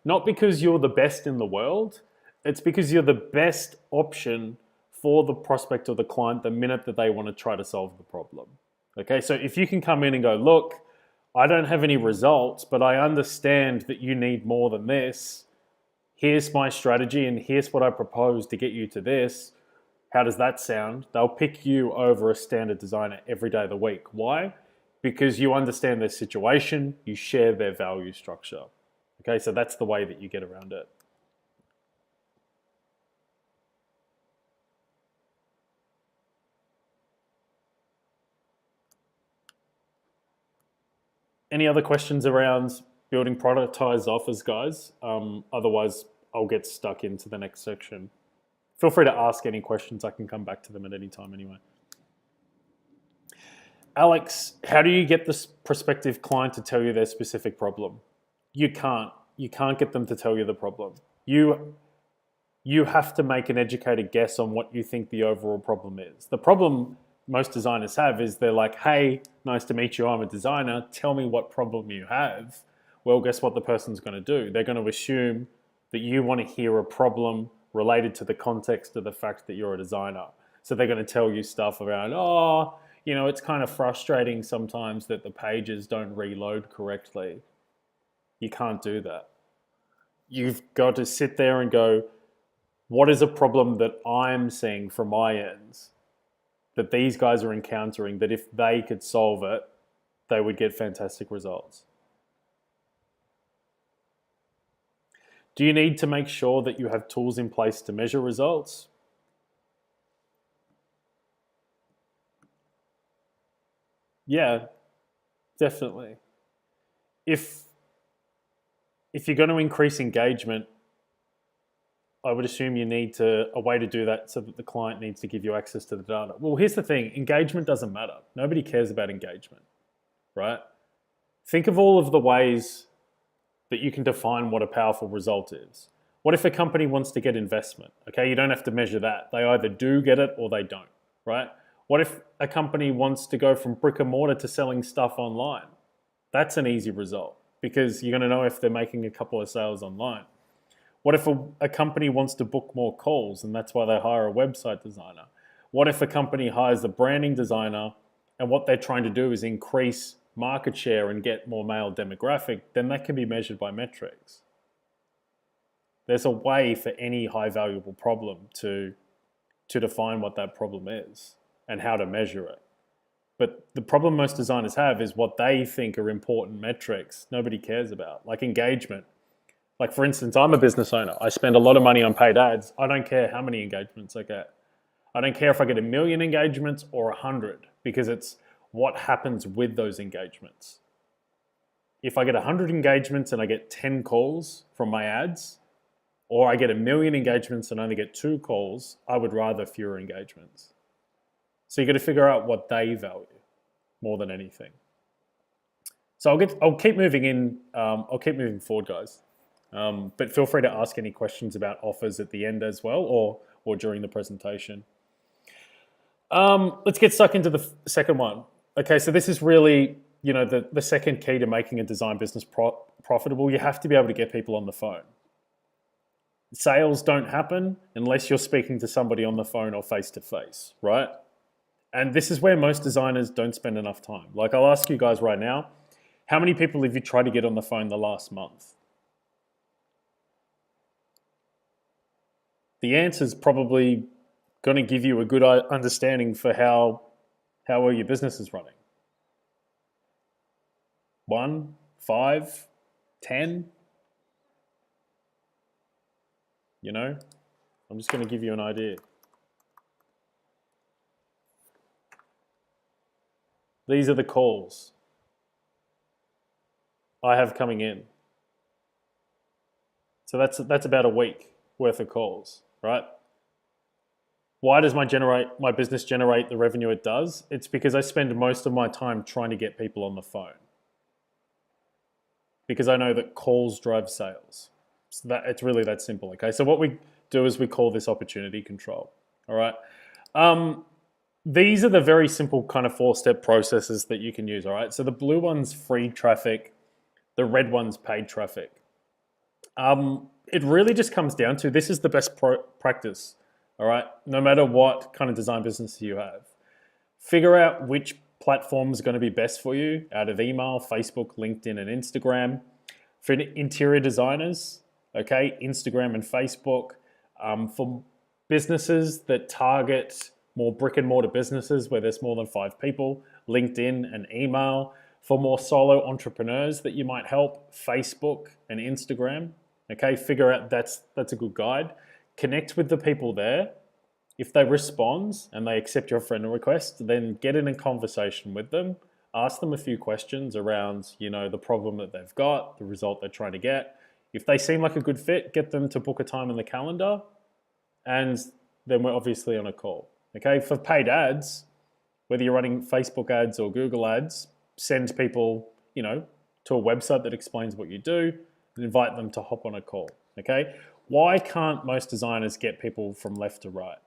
not because you're the best in the world, it's because you're the best option for the prospect or the client the minute that they want to try to solve the problem. Okay, so if you can come in and go, look, I don't have any results, but I understand that you need more than this. Here's my strategy and here's what I propose to get you to this. How does that sound? They'll pick you over a standard designer every day of the week. Why? Because you understand their situation, you share their value structure. Okay, so that's the way that you get around it. Any other questions around building productized offers, guys? Otherwise, I'll get stuck into the next section. Feel free to ask any questions. I can come back to them at any time anyway. Alex, how do you get this prospective client to tell you their specific problem? You can't. You can't get them to tell you the problem. You have to make an educated guess on what you think the overall problem is. The problem most designers have is they're like, hey, nice to meet you, I'm a designer, tell me what problem you have. Well, guess what the person's going to do? They're going to assume that you want to hear a problem related to the context of the fact that you're a designer. So they're going to tell you stuff around, it's kind of frustrating sometimes that the pages don't reload correctly. You can't do that. You've got to sit there and go, what is a problem that I'm seeing from my ends that these guys are encountering that if they could solve it, they would get fantastic results? Do you need to make sure that you have tools in place to measure results? Yeah, definitely. If you're going to increase engagement, I would assume you need a way to do that so that the client needs to give you access to the data. Well, here's the thing, engagement doesn't matter. Nobody cares about engagement, right? Think of all of the ways that you can define what a powerful result is. What if a company wants to get investment? Okay, you don't have to measure that. They either do get it or they don't, right? What if a company wants to go from brick and mortar to selling stuff online? That's an easy result because you're going to know if they're making a couple of sales online. What if a company wants to book more calls and that's why they hire a website designer? What if a company hires a branding designer and what they're trying to do is increase market share and get more male demographic? Then that can be measured by metrics. There's a way for any high valuable problem to define what that problem is and how to measure it. But the problem most designers have is what they think are important metrics nobody cares about, like engagement. Like, for instance, I'm a business owner. I spend a lot of money on paid ads. I don't care how many engagements I get. I don't care if I get 1 million engagements or 100, because it's what happens with those engagements. If I get 100 engagements and I get 10 calls from my ads, or I get 1 million engagements and only get 2 calls, I would rather fewer engagements. So you got to figure out what they value more than anything. So I'll keep moving forward, guys. But feel free to ask any questions about offers at the end as well, or during the presentation. Let's get stuck into the second one. Okay, so this is really, the second key to making a design business profitable. You have to be able to get people on the phone. Sales don't happen unless you're speaking to somebody on the phone or face to face, right? And this is where most designers don't spend enough time. Like, I'll ask you guys right now, how many people have you tried to get on the phone the last month? The answer is probably going to give you a good understanding for how well your business is running. 1, 5, 10? I'm just going to give you an idea. These are the calls I have coming in. So that's about a week worth of calls, right? Why does my business generate the revenue it does? It's because I spend most of my time trying to get people on the phone. Because I know that calls drive sales. So it's really that simple, okay? So what we do is we call this opportunity control, all right? These are the very simple kind of 4-step processes that you can use, all right? So the blue one's free traffic, the red one's paid traffic. It really just comes down to, this is the best practice, all right? No matter what kind of design business you have. Figure out which platforms are going to be best for you out of email, Facebook, LinkedIn, and Instagram. For interior designers, okay, Instagram and Facebook. For businesses that target more brick and mortar businesses where there's more than 5 people, LinkedIn and email. For more solo entrepreneurs that you might help, Facebook and Instagram. Okay, figure out that's a good guide. Connect with the people there. If they respond and they accept your friend request, then get in a conversation with them. Ask them a few questions around, the problem that they've got, the result they're trying to get. If they seem like a good fit, get them to book a time in the calendar, and then we're obviously on a call. Okay, for paid ads, whether you're running Facebook ads or Google ads, send people, to a website that explains what you do and invite them to hop on a call. Okay, why can't most designers get people from left to right?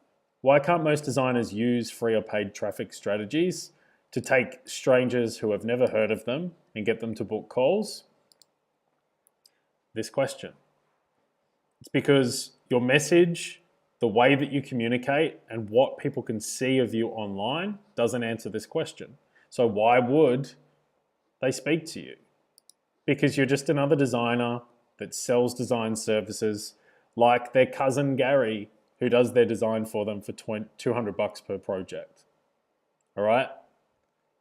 Why can't most designers use free or paid traffic strategies to take strangers who have never heard of them and get them to book calls? This question. It's because your message, the way that you communicate, and what people can see of you online doesn't answer this question. So why would they speak to you? Because you're just another designer that sells design services. like their cousin Gary, who does their design for them for $200 per project. All right?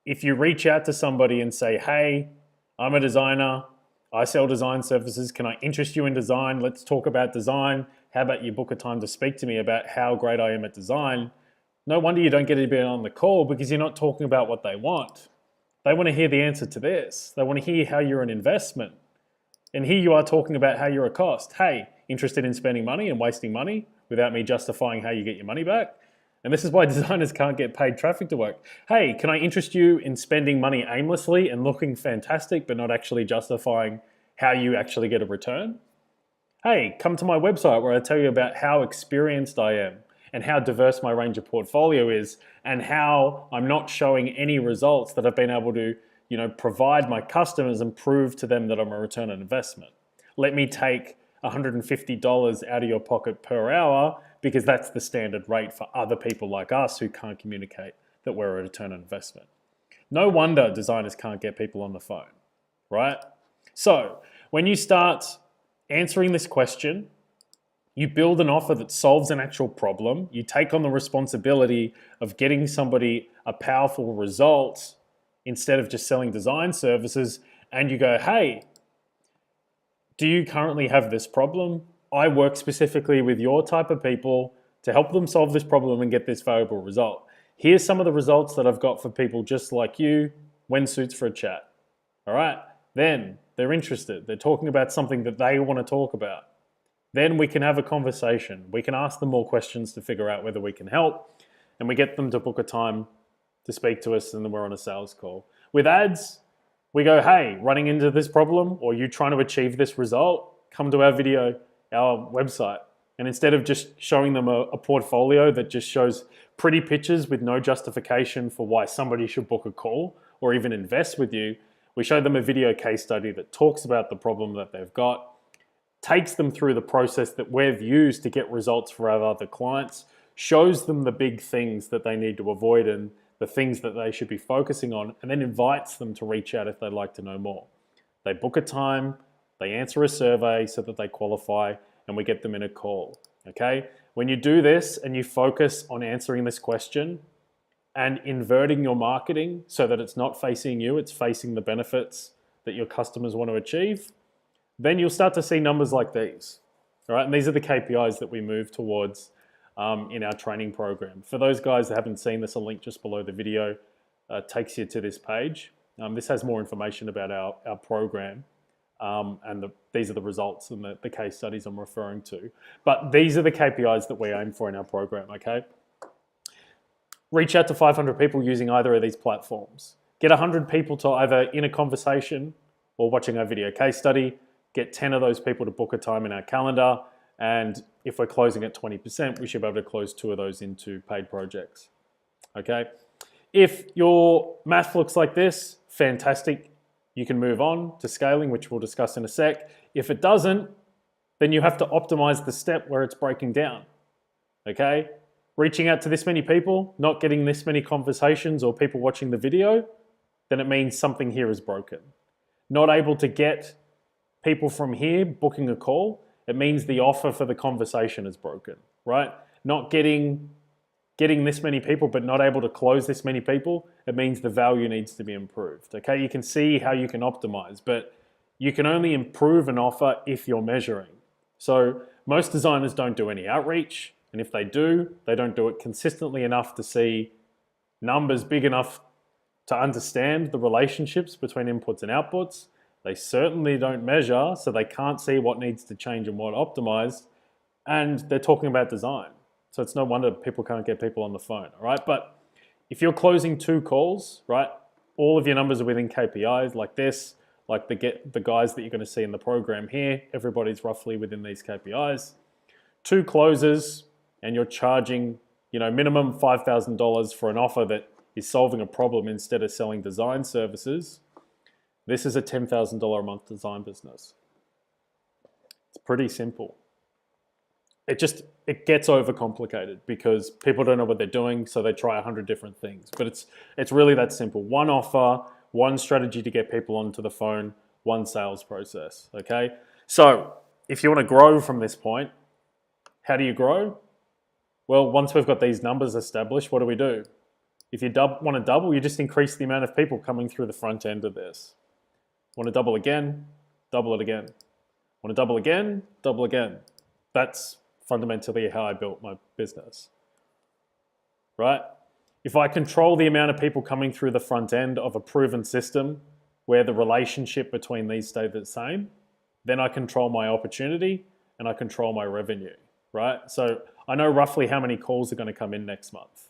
If you reach out to somebody and say, hey, I'm a designer, I sell design services, can I interest you in design? Let's talk about design. How about you book a time to speak to me about how great I am at design? No wonder you don't get anybody on the call, because you're not talking about what they want. They want to hear the answer to this. They want to hear how you're an investment. And here you are talking about how you're a cost. Hey, interested in spending money and wasting money without me justifying how you get your money back? And this is why designers can't get paid traffic to work. Hey, can I interest you in spending money aimlessly and looking fantastic, but not actually justifying how you actually get a return? Hey, come to my website where I tell you about how experienced I am and how diverse my range of portfolio is, and how I'm not showing any results that I've been able to, provide my customers and prove to them that I'm a return on investment. Let me take $150 out of your pocket per hour, because that's the standard rate for other people like us who can't communicate that we're a return on investment. No wonder designers can't get people on the phone, right? So when you start answering this question, you build an offer that solves an actual problem. You take on the responsibility of getting somebody a powerful result instead of just selling design services. And you go, hey, do you currently have this problem? I work specifically with your type of people to help them solve this problem and get this valuable result. Here's some of the results that I've got for people just like you when suits for a chat. All right? Then they're interested. They're talking about something that they want to talk about. Then we can have a conversation. We can ask them more questions to figure out whether we can help, and we get them to book a time to speak to us, and then we're on a sales call. With ads, we go, hey, running into this problem, or you trying to achieve this result, come to our video, our website. And instead of just showing them a portfolio that just shows pretty pictures with no justification for why somebody should book a call or even invest with you, we show them a video case study that talks about the problem that they've got, takes them through the process that we've used to get results for our other clients, shows them the big things that they need to avoid and the things that they should be focusing on, and then invites them to reach out if they'd like to know more. They book a time, they answer a survey so that they qualify, and we get them in a call, okay? When you do this and you focus on answering this question and inverting your marketing so that it's not facing you, it's facing the benefits that your customers want to achieve, then you'll start to see numbers like these, all right? And these are the KPIs that we move towards in our training program. For those guys that haven't seen this, a link just below the video takes you to this page. This has more information about our program, and these are the results and the case studies I'm referring to. But these are the KPIs that we aim for in our program, okay? Reach out to 500 people using either of these platforms. Get 100 people to either in a conversation or watching our video case study. Get 10 of those people to book a time in our calendar. And if we're closing at 20%, we should be able to close 2 of those into paid projects, okay? If your math looks like this, fantastic. You can move on to scaling, which we'll discuss in a sec. If it doesn't, then you have to optimize the step where it's breaking down, okay? Reaching out to this many people, not getting this many conversations or people watching the video, then it means something here is broken. Not able to get people from here booking a call, it means the offer for the conversation is broken, right? Not getting this many people but not able to close this many people, it means the value needs to be improved, okay? You can see how you can optimize, but you can only improve an offer if you're measuring. So most designers don't do any outreach, and if they do, they don't do it consistently enough to see numbers big enough to understand the relationships between inputs and outputs. They certainly don't measure, so they can't see what needs to change and what optimized, and they're talking about design. So it's no wonder people can't get people on the phone, all right? But if you're closing 2 calls, right, all of your numbers are within KPIs like this, like the guys that you're going to see in the program here, everybody's roughly within these KPIs. 2 closes, and you're charging, minimum $5,000 for an offer that is solving a problem instead of selling design services. This is a $10,000 a month design business. It's pretty simple. It gets overcomplicated because people don't know what they're doing, so they try 100 different things. But it's really that simple. One offer, one strategy to get people onto the phone, one sales process, okay? So if you want to grow from this point, How do you grow? Well, once we've got these numbers established, what do? If you want to double, you just increase the amount of people coming through the front end of this. Want to double again? Double it again. Want to double again? Double again. That's fundamentally how I built my business, right? If I control the amount of people coming through the front end of a proven system where the relationship between these stay the same, then I control my opportunity and I control my revenue, right? So I know roughly how many calls are going to come in next month.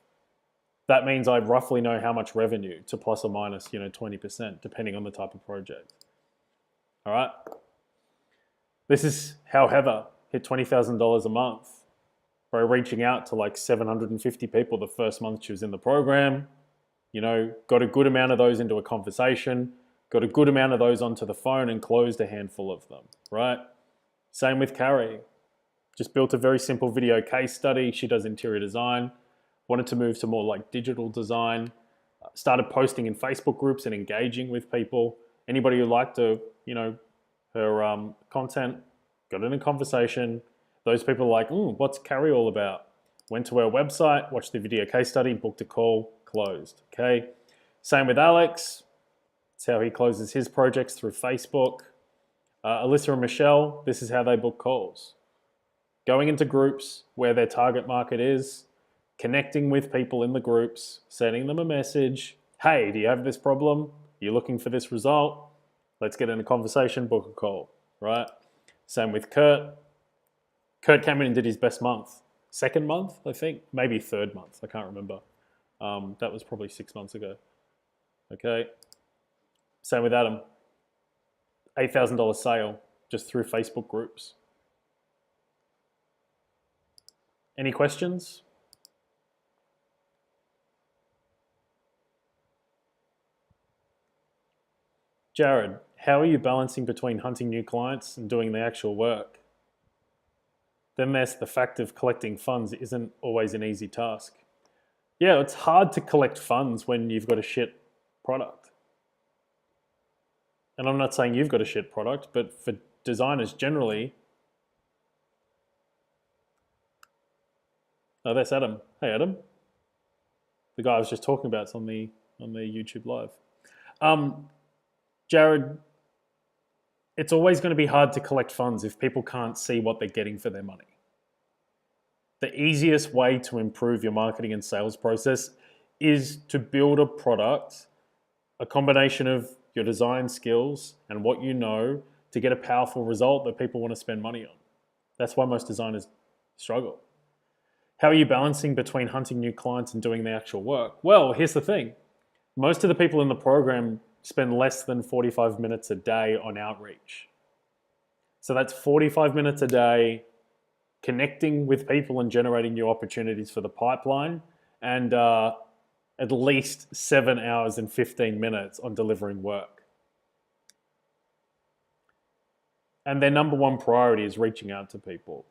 That means I roughly know how much revenue to plus or minus, 20%, depending on the type of project. All right. This is how Heather hit $20,000 a month by reaching out to like 750 people the first month she was in the program. Got a good amount of those into a conversation, got a good amount of those onto the phone and closed a handful of them, right? Same with Carrie. Just built a very simple video case study. She does interior design, wanted to move to more like digital design, started posting in Facebook groups and engaging with people. Anybody who liked her, her content, got in a conversation. Those people are like, what's Carrie all about? Went to her website, watched the video case study, booked a call, closed, okay? Same with Alex. That's how he closes his projects through Facebook. Alyssa and Michelle, this is how they book calls. Going into groups where their target market is, connecting with people in the groups, sending them a message. Hey, do you have this problem? You're looking for this result? Let's get in a conversation, book a call, right? Same with Kurt. Kurt came in and did his best month. Second month, I think, maybe third month. I can't remember. That was probably 6 months ago. Okay. Same with Adam. $8,000 sale just through Facebook groups. Any questions? Jared, how are you balancing between hunting new clients and doing the actual work? Then there's the fact of collecting funds isn't always an easy task. Yeah, it's hard to collect funds when you've got a shit product. And I'm not saying you've got a shit product, but for designers generally. Oh, that's Adam. Hey, Adam. The guy I was just talking about is on the YouTube live. Jared, it's always going to be hard to collect funds if people can't see what they're getting for their money. The easiest way to improve your marketing and sales process is to build a product, a combination of your design skills and what you know to get a powerful result that people want to spend money on. That's why most designers struggle. How are you balancing between hunting new clients and doing the actual work? Well, here's the thing. Most of the people in the program spend less than 45 minutes a day on outreach. So that's 45 minutes a day connecting with people and generating new opportunities for the pipeline, and at least 7 hours and 15 minutes on delivering work. And their number one priority is reaching out to people.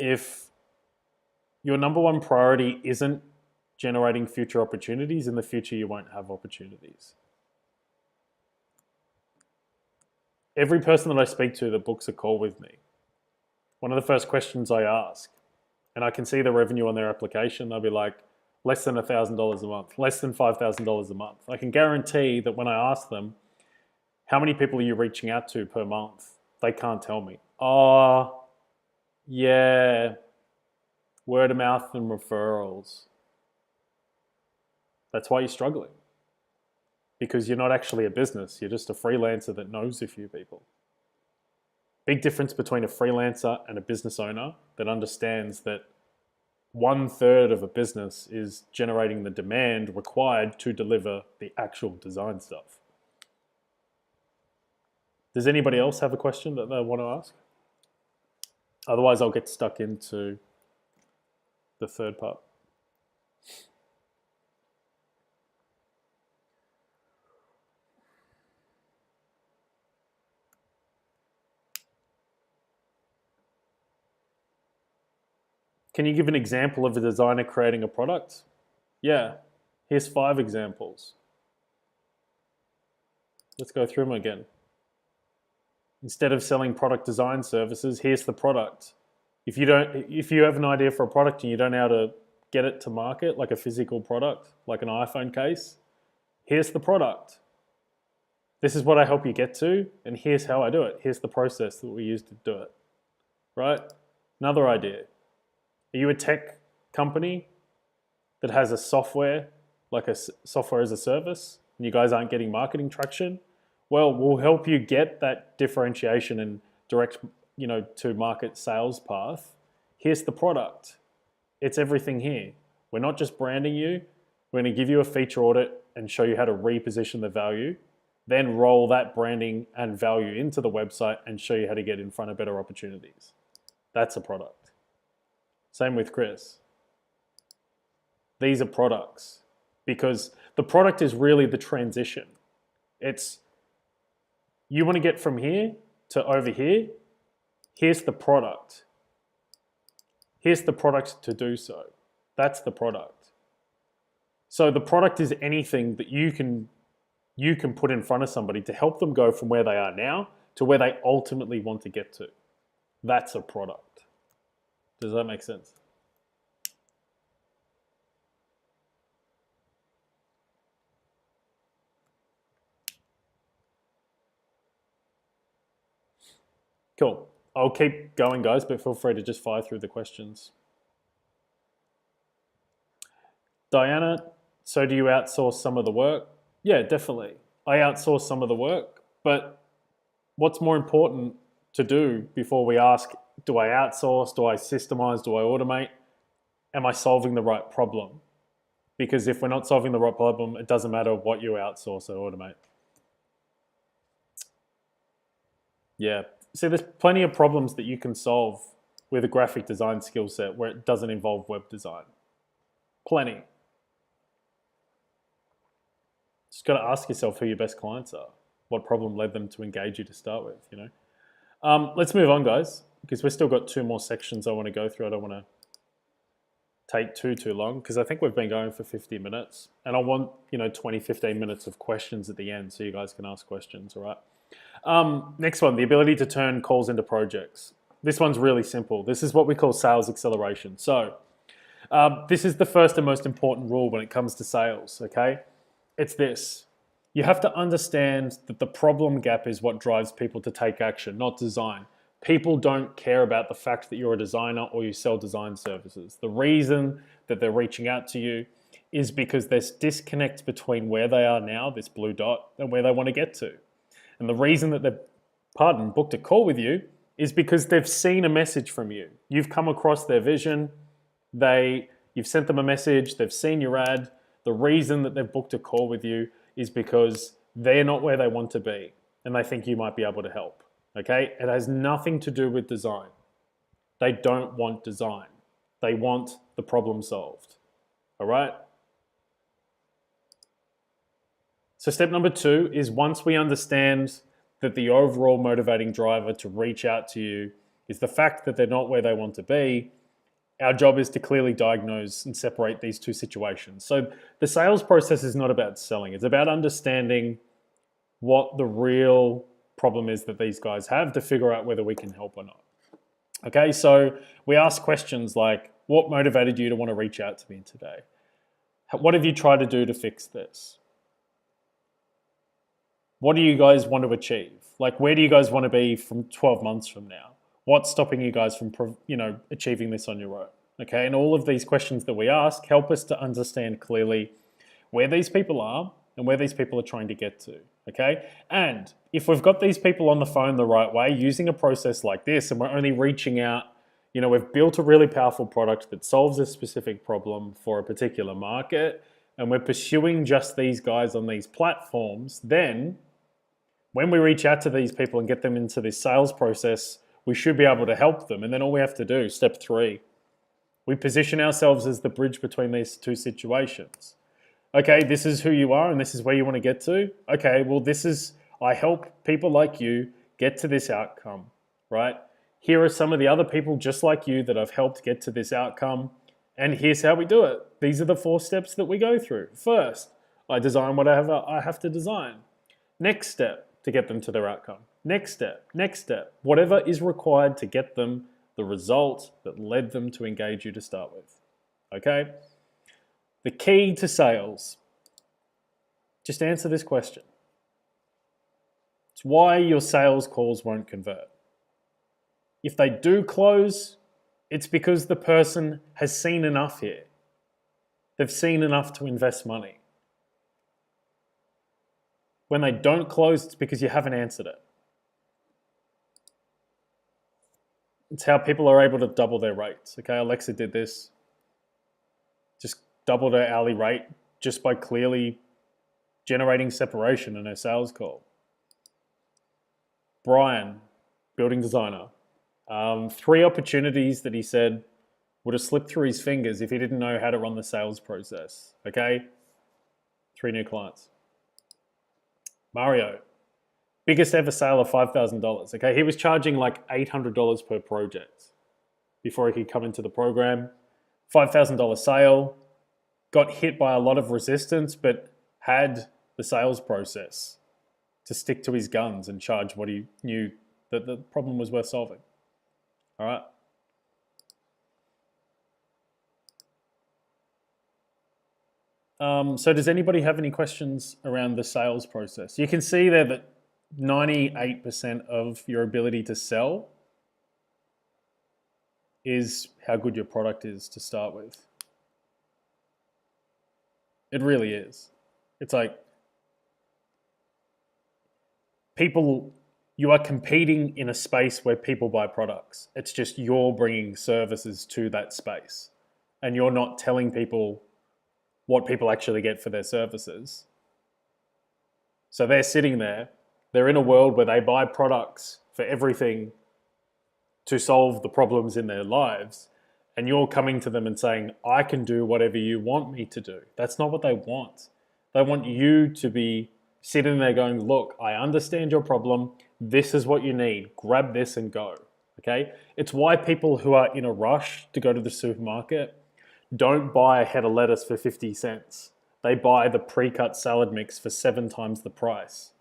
If your number one priority isn't generating future opportunities, in the future you won't have opportunities. Every person that I speak to that books a call with me, one of the first questions I ask, and I can see the revenue on their application, they'll be like, less than $1,000 a month, less than $5,000 a month. I can guarantee that when I ask them, how many people are you reaching out to per month? They can't tell me. Oh, yeah, word of mouth and referrals. That's why you're struggling. Because you're not actually a business. You're just a freelancer that knows a few people. Big difference between a freelancer and a business owner that understands that 1/3 of a business is generating the demand required to deliver the actual design stuff. Does anybody else have a question that they want to ask? Otherwise, I'll get stuck into the third part. Can you give an example of a designer creating a product? Yeah, here's 5 examples. Let's go through them again. Instead of selling product design services, here's the product. If you have an idea for a product and you don't know how to get it to market, like a physical product, like an iPhone case, here's the product. This is what I help you get to, and here's how I do it. Here's the process that we use to do it, right? Another idea. Are you a tech company that has a software, like a software as a service, and you guys aren't getting marketing traction? Well, we'll help you get that differentiation and direct, to market sales path. Here's the product. It's everything here. We're not just branding you. We're going to give you a feature audit and show you how to reposition the value, then roll that branding and value into the website and show you how to get in front of better opportunities. That's a product. Same with Chris. These are products because the product is really the transition. It's you want to get from here to over here. Here's the product. Here's the product to do so. That's the product. So the product is anything that you can put in front of somebody to help them go from where they are now to where they ultimately want to get to. That's a product. Does that make sense? Cool. I'll keep going, guys, but feel free to just fire through the questions. Diana, so do you outsource some of the work? Yeah, definitely. I outsource some of the work, but what's more important to do before we ask, do I outsource, do I systemize, do I automate? Am I solving the right problem? Because if we're not solving the right problem, it doesn't matter what you outsource or automate. Yeah. See, there's plenty of problems that you can solve with a graphic design skill set where it doesn't involve web design. Plenty. Just got to ask yourself who your best clients are. What problem led them to engage you to start with, Let's move on, guys, because we've still got 2 more sections I want to go through. I don't want to take too long because I think we've been going for 50 minutes and I want, 20, 15 minutes of questions at the end so you guys can ask questions, all right? Next one, the ability to turn calls into projects. This one's really simple. This is what we call sales acceleration. So this is the first and most important rule when it comes to sales, okay? It's this. You have to understand that the problem gap is what drives people to take action, not design. People don't care about the fact that you're a designer or you sell design services. The reason that they're reaching out to you is because there's disconnect between where they are now, this blue dot, and where they want to get to. And the reason that they've, booked a call with you is because they've seen a message from you. You've come across their vision, you've sent them a message, they've seen your ad. The reason that they've booked a call with you is because they're not where they want to be and they think you might be able to help, okay? It has nothing to do with design. They don't want design. They want the problem solved, all right? So step number 2 is once we understand that the overall motivating driver to reach out to you is the fact that they're not where they want to be, our job is to clearly diagnose and separate these 2 situations. So the sales process is not about selling. It's about understanding what the real problem is that these guys have to figure out whether we can help or not. Okay, so we ask questions like, what motivated you to want to reach out to me today? What have you tried to do to fix this? What do you guys want to achieve? Like, where do you guys want to be from 12 months from now? What's stopping you guys from, achieving this on your own? Okay, and all of these questions that we ask help us to understand clearly where these people are and where these people are trying to get to, okay? And if we've got these people on the phone the right way, using a process like this, and we're only reaching out, we've built a really powerful product that solves a specific problem for a particular market, and we're pursuing just these guys on these platforms, then when we reach out to these people and get them into this sales process, we should be able to help them. And then all we have to do, step 3, we position ourselves as the bridge between these 2 situations. Okay, this is who you are and this is where you want to get to. Okay, well, I help people like you get to this outcome, right? Here are some of the other people just like you that I've helped get to this outcome. And here's how we do it. These are the 4 steps that we go through. First, I design whatever I have to design. Next step, to get them to their outcome. Next step, whatever is required to get them the result that led them to engage you to start with. Okay? The key to sales, just answer this question. It's why your sales calls won't convert. If they do close, it's because the person has seen enough here. They've seen enough to invest money. When they don't close, it's because you haven't answered it. It's how people are able to double their rates. Okay, Alexa did this. Just doubled her hourly rate just by clearly generating separation in her sales call. Brian, building designer, 3 opportunities that he said would have slipped through his fingers if he didn't know how to run the sales process. Okay, 3 new clients. Mario, biggest ever sale of $5,000. Okay, he was charging like $800 per project before he could come into the program. $5,000 sale, got hit by a lot of resistance, but had the sales process to stick to his guns and charge what he knew that the problem was worth solving. All right. So does anybody have any questions around the sales process? You can see there that 98% of your ability to sell is how good your product is to start with. It really is. It's like people, you are competing in a space where people buy products. It's just you're bringing services to that space and you're not telling people what people actually get for their services. So they're sitting there, they're in a world where they buy products for everything to solve the problems in their lives, and you're coming to them and saying, I can do whatever you want me to do. That's not what they want. They want you to be sitting there going, look, I understand your problem, this is what you need, grab this and go, okay? It's why people who are in a rush to go to the supermarket don't buy a head of lettuce for 50 cents. They buy the pre-cut salad mix for 7 times the price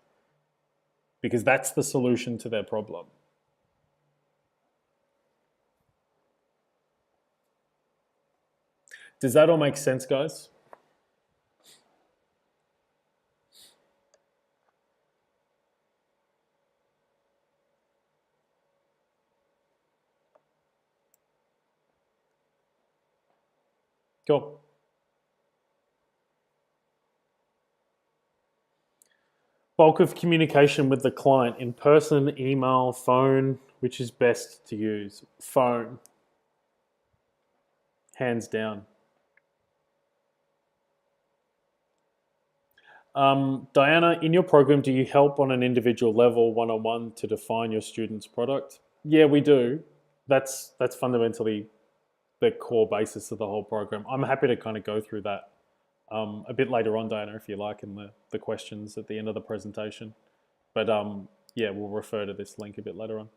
because that's the solution to their problem. Does that all make sense, guys? Cool. Bulk of communication with the client, in person, email, phone, which is best to use? Phone. Hands down. Diana, in your program, do you help on an individual level, one-on-one, to define your student's product? Yeah, we do. That's fundamentally the core basis of the whole program. I'm happy to kind of go through that a bit later on, Diana, if you like, in the questions at the end of the presentation. But yeah, we'll refer to this link a bit later on.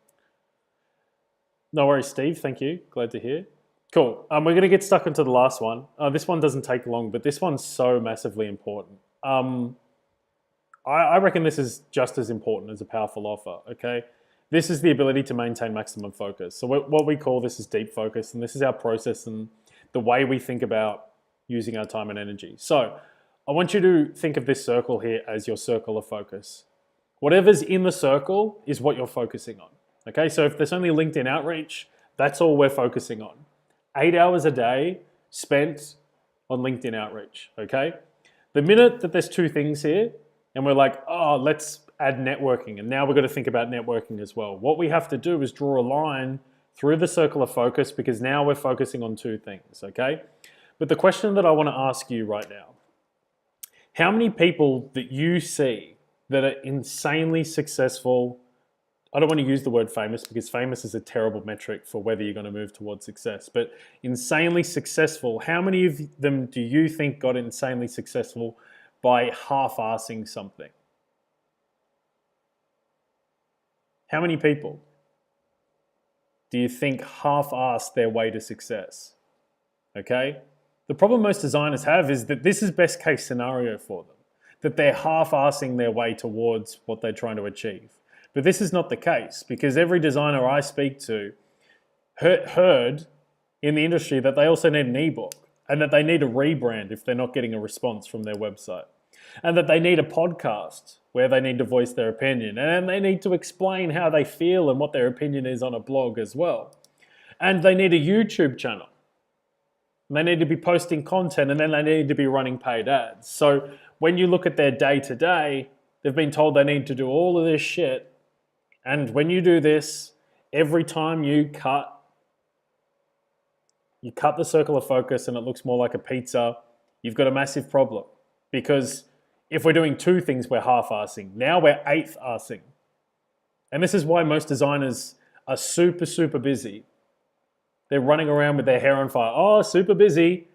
No worries, Steve. Thank you. Glad to hear. Cool. We're going to get stuck into the last one. This one doesn't take long, but this one's so massively important. I reckon this is just as important as a powerful offer, okay? This is the ability to maintain maximum focus. So what we call this is deep focus, and this is our process and the way we think about using our time and energy. So I want you to think of this circle here as your circle of focus. Whatever's in the circle is what you're focusing on, okay? So if there's only LinkedIn outreach, that's all we're focusing on. 8 hours a day spent on LinkedIn outreach, okay? The minute that there's 2 things here, and we're like, oh, let's add networking, and now we've got to think about networking as well. What we have to do is draw a line through the circle of focus because now we're focusing on 2 things, okay? But the question that I want to ask you right now, how many people that you see that are insanely successful, I don't want to use the word famous because famous is a terrible metric for whether you're going to move towards success, but insanely successful, how many of them do you think got insanely successful by half-assing something? How many people do you think half-assed their way to success? Okay? The problem most designers have is that this is best case scenario for them, that they're half-assing their way towards what they're trying to achieve. But this is not the case because every designer I speak to heard in the industry that they also need an ebook and that they need a rebrand if they're not getting a response from their website, and that they need a podcast where they need to voice their opinion, and they need to explain how they feel and what their opinion is on a blog as well. And they need a YouTube channel. And they need to be posting content, and then they need to be running paid ads. So when you look at their day-to-day, they've been told they need to do all of this shit. And when you do this, every time you cut the circle of focus and it looks more like a pizza, you've got a massive problem. Because if we're doing two things, we're half-assing. Now we're eighth-assing. And this is why most designers are super, super busy. They're running around with their hair on fire. Oh, super busy.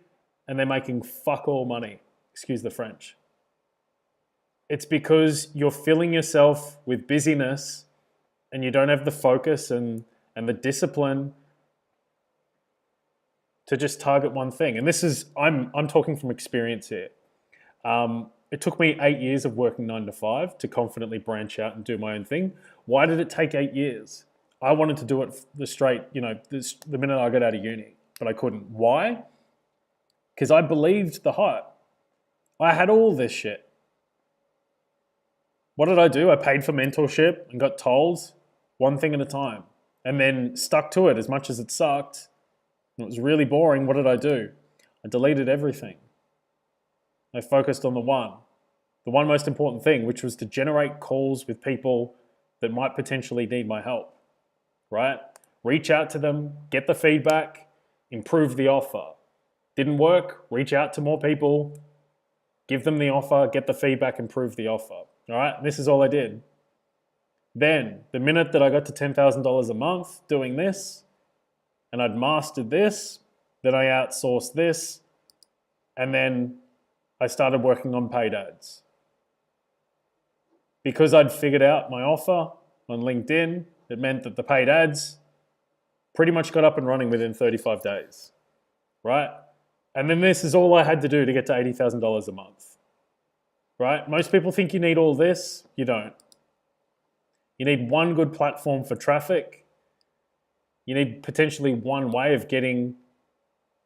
And they're making fuck all money. Excuse the French. It's because you're filling yourself with busyness and you don't have the focus and the discipline to just target one thing. And this is, I'm talking from experience here. It took me 8 years of working 9 to 5 to confidently branch out and do my own thing. Why did it take 8 years? I wanted to do it the minute I got out of uni, but I couldn't. Why? Because I believed the hype. I had all this shit. What did I do? I paid for mentorship and got told one thing at a time and then stuck to it as much as it sucked. It was really boring. What did I do? I deleted everything. I focused on the one most important thing, which was to generate calls with people that might potentially need my help, right? Reach out to them, get the feedback, improve the offer. Didn't work? Reach out to more people, give them the offer, get the feedback, improve the offer, all right? This is all I did. Then, the minute that I got to $10,000 a month doing this, and I'd mastered this, then I outsourced this, and then I started working on paid ads. Because I'd figured out my offer on LinkedIn, it meant that the paid ads pretty much got up and running within 35 days, right? And then this is all I had to do to get to $80,000 a month, right? Most people think you need all this. You don't. You need one good platform for traffic. You need potentially one way of getting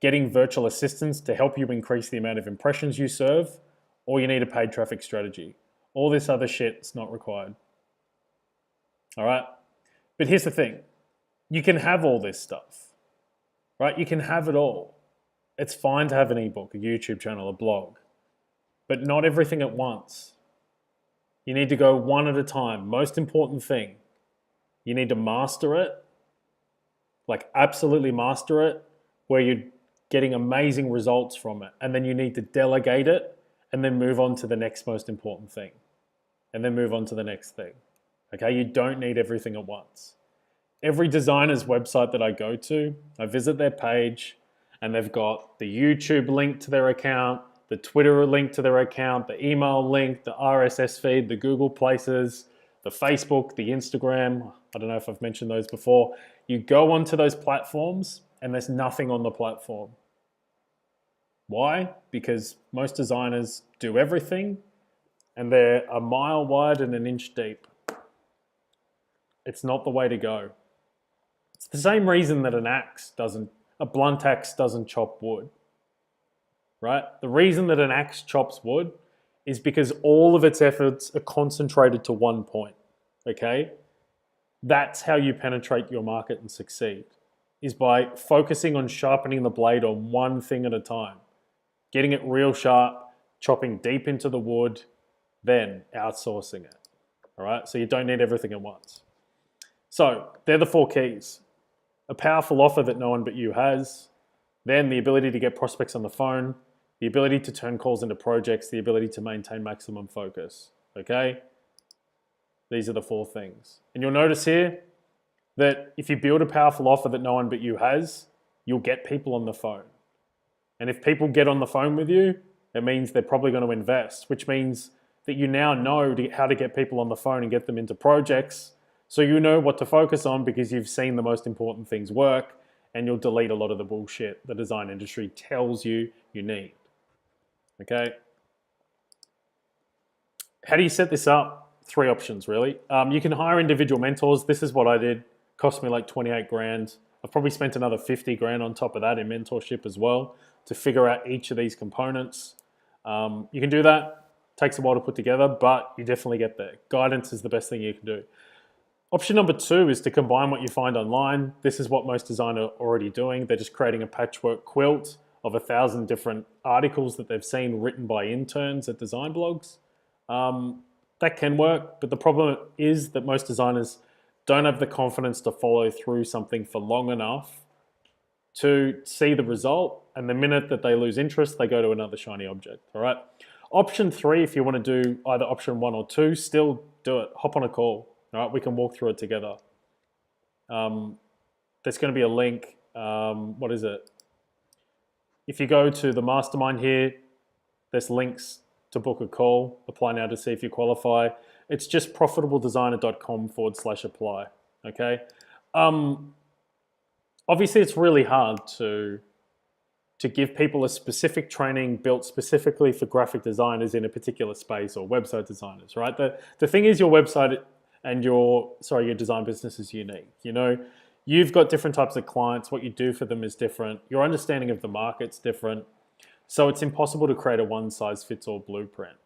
virtual assistants to help you increase the amount of impressions you serve, or you need a paid traffic strategy. All this other shit is not required. All right? But here's the thing. You can have all this stuff, right? You can have it all. It's fine to have an ebook, a YouTube channel, a blog, but not everything at once. You need to go one at a time. Most important thing, you need to master it, like absolutely master it, where you're getting amazing results from it. And then you need to delegate it and then move on to the next most important thing. And then move on to the next thing. Okay, you don't need everything at once. Every designer's website that I go to, I visit their page and they've got the YouTube link to their account, the Twitter link to their account, the email link, the RSS feed, the Google Places, the Facebook, the Instagram. I don't know if I've mentioned those before. You go onto those platforms and there's nothing on the platform. Why? Because most designers do everything and they're a mile wide and an inch deep. It's not the way to go. It's the same reason that a blunt axe doesn't chop wood, right? The reason that an axe chops wood is because all of its efforts are concentrated to one point, okay? That's how you penetrate your market and succeed, is by focusing on sharpening the blade on one thing at a time, getting it real sharp, chopping deep into the wood, then outsourcing it, all right? So you don't need everything at once. So they're the 4 keys. A powerful offer that no one but you has, then the ability to get prospects on the phone, the ability to turn calls into projects, the ability to maintain maximum focus, okay? These are the 4 things. And you'll notice here that if you build a powerful offer that no one but you has, you'll get people on the phone. And if people get on the phone with you, it means they're probably going to invest, which means that you now know how to get people on the phone and get them into projects. So you know what to focus on because you've seen the most important things work, and you'll delete a lot of the bullshit the design industry tells you you need. Okay? How do you set this up? 3 options, really. You can hire individual mentors. This is what I did. Cost me like 28 grand. I've probably spent another 50 grand on top of that in mentorship as well to figure out each of these components. You can do that. Takes a while to put together, but you definitely get there. Guidance is the best thing you can do. Option number 2 is to combine what you find online. This is what most designers are already doing. They're just creating a patchwork quilt of 1,000 different articles that they've seen written by interns at design blogs. That can work, but the problem is that most designers don't have the confidence to follow through something for long enough to see the result. And the minute that they lose interest, they go to another shiny object. All right. Option 3, if you want to do either option 1 or 2, still do it. Hop on a call. All right. We can walk through it together. There's going to be a link. What is it? If you go to the mastermind here, there's links to book a call. Apply now to see if you qualify. It's just profitabledesigner.com/apply. Okay. Obviously, it's really hard to give people a specific training built specifically for graphic designers in a particular space or website designers, right? The thing is, your website and your design business is unique. You know, you've got different types of clients. What you do for them is different. Your understanding of the market's different. So it's impossible to create a one-size-fits-all blueprint.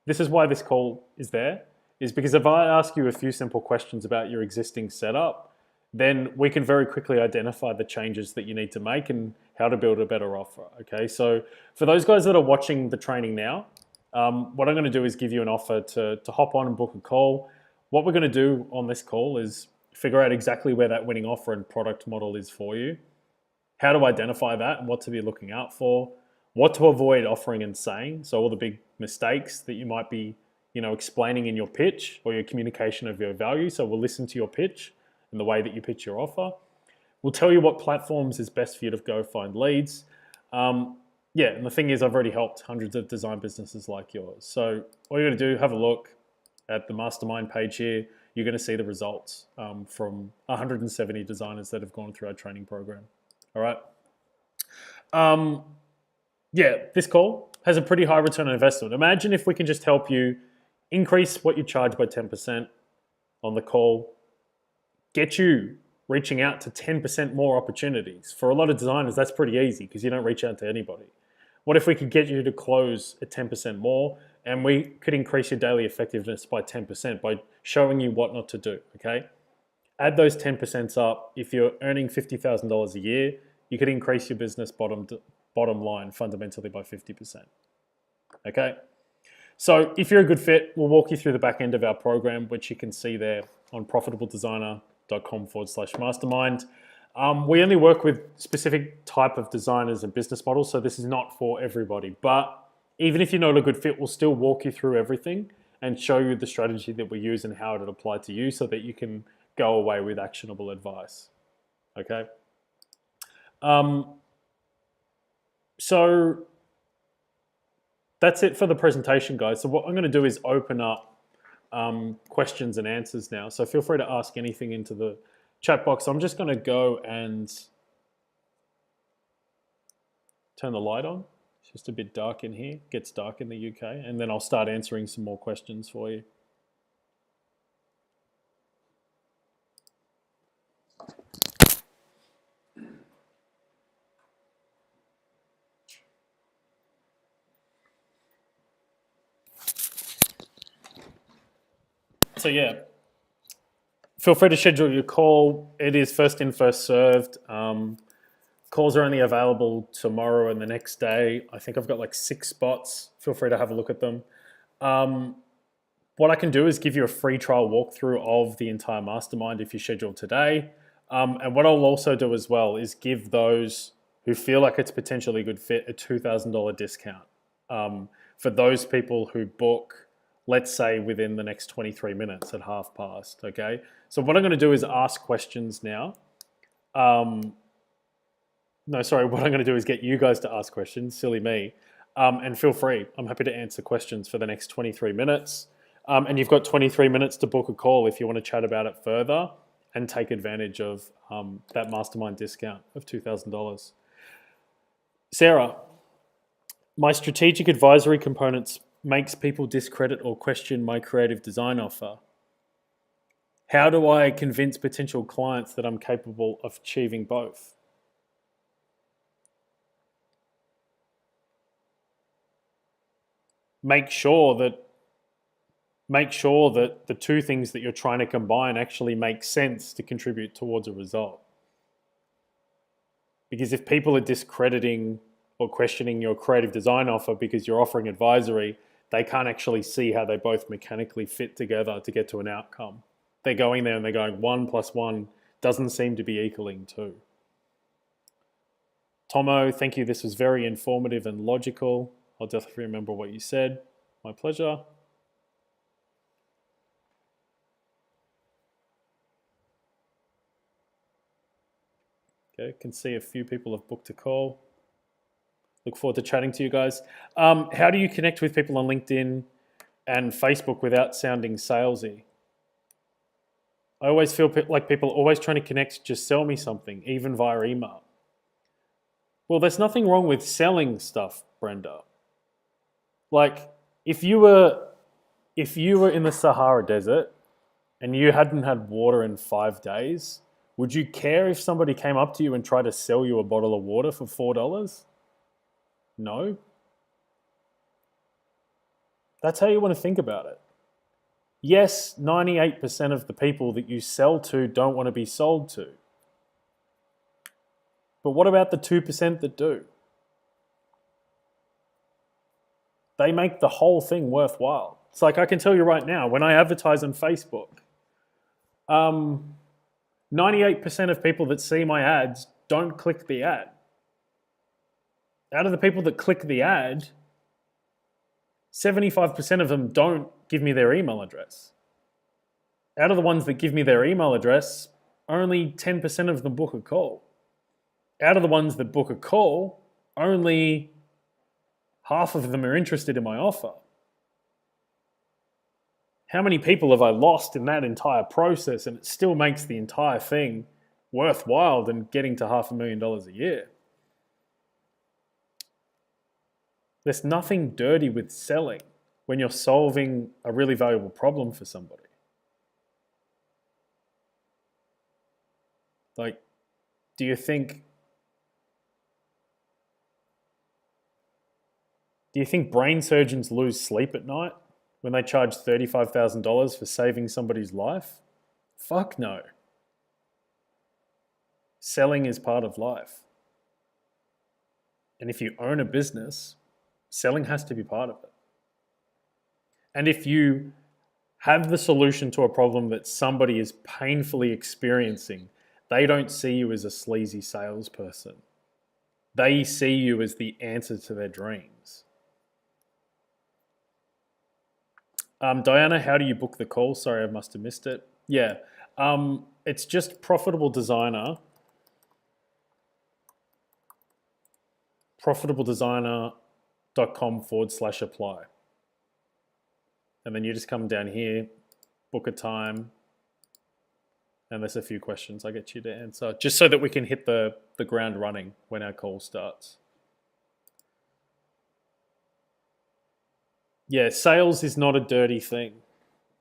This is why this call is there, is because if I ask you a few simple questions about your existing setup, then we can very quickly identify the changes that you need to make and how to build a better offer, okay? So for those guys that are watching the training now, what I'm gonna do is give you an offer to hop on and book a call. What we're gonna do on this call is figure out exactly where that winning offer and product model is for you, how to identify that and what to be looking out for, what to avoid offering and saying, so all the big mistakes that you might be explaining in your pitch or your communication of your value. So we'll listen to your pitch and the way that you pitch your offer. We'll tell you what platforms is best for you to go find leads. And the thing is, I've already helped hundreds of design businesses like yours. So all you're gonna do, have a look at the mastermind page here. You're gonna see the results from 170 designers that have gone through our training program. All right. This call has a pretty high return on investment. Imagine if we can just help you increase what you charge by 10% on the call, get you reaching out to 10% more opportunities. For a lot of designers, that's pretty easy because you don't reach out to anybody. What if we could get you to close at 10% more and we could increase your daily effectiveness by 10% by showing you what not to do, okay? Add those 10% up. If you're earning $50,000 a year, you could increase your business bottom line fundamentally by 50%. Okay? So if you're a good fit, we'll walk you through the back end of our program, which you can see there on profitabledesigner.com/mastermind. We only work with specific type of designers and business models, so this is not for everybody. But even if you're not a good fit, we'll still walk you through everything and show you the strategy that we use and how it apply to you so that you can go away with actionable advice. Okay? So that's it for the presentation, guys. So what I'm going to do is open up questions and answers now. So feel free to ask anything into the chat box. I'm just going to go and turn the light on. It's just a bit dark in here. It gets dark in the UK. And then I'll start answering some more questions for you. So feel free to schedule your call. It is first in, first served. Calls are only available tomorrow and the next day. I think I've got like 6 spots. Feel free to have a look at them. What I can do is give you a free trial walkthrough of the entire mastermind if you schedule today. And what I'll also do as well is give those who feel like it's potentially a good fit a $2,000 discount for those people who book, let's say, within the next 23 minutes at past, okay? So what I'm going to do is ask questions now. What I'm going to do is get you guys to ask questions, silly me, and feel free. I'm happy to answer questions for the next 23 minutes. And you've got 23 minutes to book a call if you want to chat about it further and take advantage of that mastermind discount of $2,000. Sarah, my strategic advisory components makes people discredit or question my creative design offer. How do I convince potential clients that I'm capable of achieving both? Make sure that the two things that you're trying to combine actually make sense to contribute towards a result. Because if people are discrediting or questioning your creative design offer because you're offering advisory, they can't actually see how they both mechanically fit together to get to an outcome. They're going there and they're going 1 + 1 doesn't seem to be equaling 2. Tomo, thank you. This was very informative and logical. I'll definitely remember what you said. My pleasure. Okay, can see a few people have booked a call. Look forward to chatting to you guys. How do you connect with people on LinkedIn and Facebook without sounding salesy? I always feel like people are always trying to connect, just sell me something, even via email. Well, there's nothing wrong with selling stuff, Brenda. Like, if you were in the Sahara Desert and you hadn't had water in 5 days, would you care if somebody came up to you and tried to sell you a bottle of water for $4? No. That's how you want to think about it. Yes, 98% of the people that you sell to don't want to be sold to. But what about the 2% that do? They make the whole thing worthwhile. It's like, I can tell you right now, when I advertise on Facebook, 98% of people that see my ads don't click the ad. Out of the people that click the ad, 75% of them don't give me their email address. Out of the ones that give me their email address, only 10% of them book a call. Out of the ones that book a call, only half of them are interested in my offer. How many people have I lost in that entire process, and it still makes the entire thing worthwhile than getting to $500,000 a year? There's nothing dirty with selling when you're solving a really valuable problem for somebody. Like, do you think brain surgeons lose sleep at night when they charge $35,000 for saving somebody's life? Fuck no. Selling is part of life. And if you own a business, selling has to be part of it. And if you have the solution to a problem that somebody is painfully experiencing, they don't see you as a sleazy salesperson. They see you as the answer to their dreams. Diana, how do you book the call? Sorry, I must have missed it. Yeah, it's just Profitable Designer. profitabledesigner.com/apply. And then you just come down here, book a time, and there's a few questions I get you to answer, just so that we can hit the ground running when our call starts. Yeah, sales is not a dirty thing.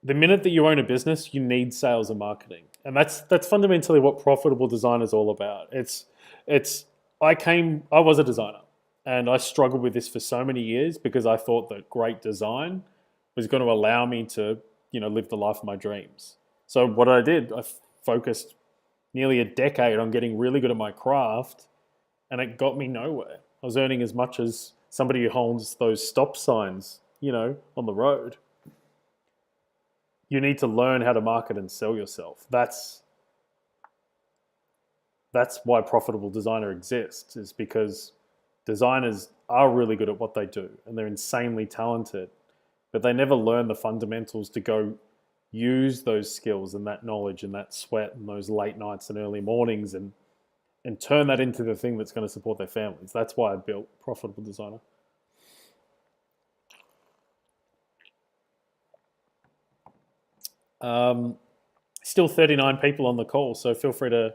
The minute that you own a business, you need sales and marketing. And that's fundamentally what Profitable Design is all about. I was a designer, and I struggled with this for so many years because I thought that great design was going to allow me to, live the life of my dreams. So what I did, I focused nearly a decade on getting really good at my craft, and it got me nowhere. I was earning as much as somebody who holds those stop signs, on the road. You need to learn how to market and sell yourself. That's why Profitable Designer exists, is because designers are really good at what they do and they're insanely talented, but they never learn the fundamentals to go use those skills and that knowledge and that sweat and those late nights and early mornings and turn that into the thing that's going to support their families. That's why I built Profitable Designer. Still 39 people on the call, so feel free to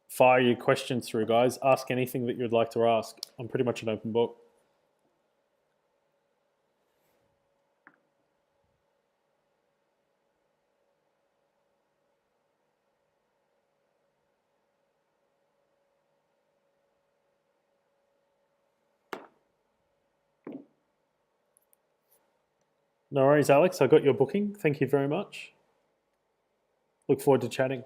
fire your questions through, guys. Ask anything that you'd like to ask. I'm pretty much an open book. No worries, Alex. I got your booking. Thank you very much. Look forward to chatting.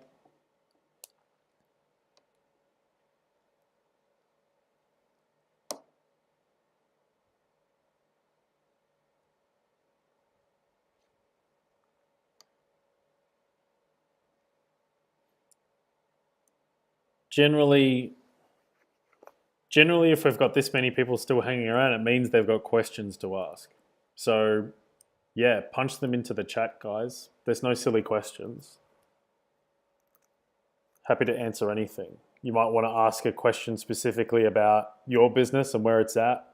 Generally, if we've got this many people still hanging around, it means they've got questions to ask. So, yeah, punch them into the chat, guys. There's no silly questions. Happy to answer anything. You might want to ask a question specifically about your business and where it's at,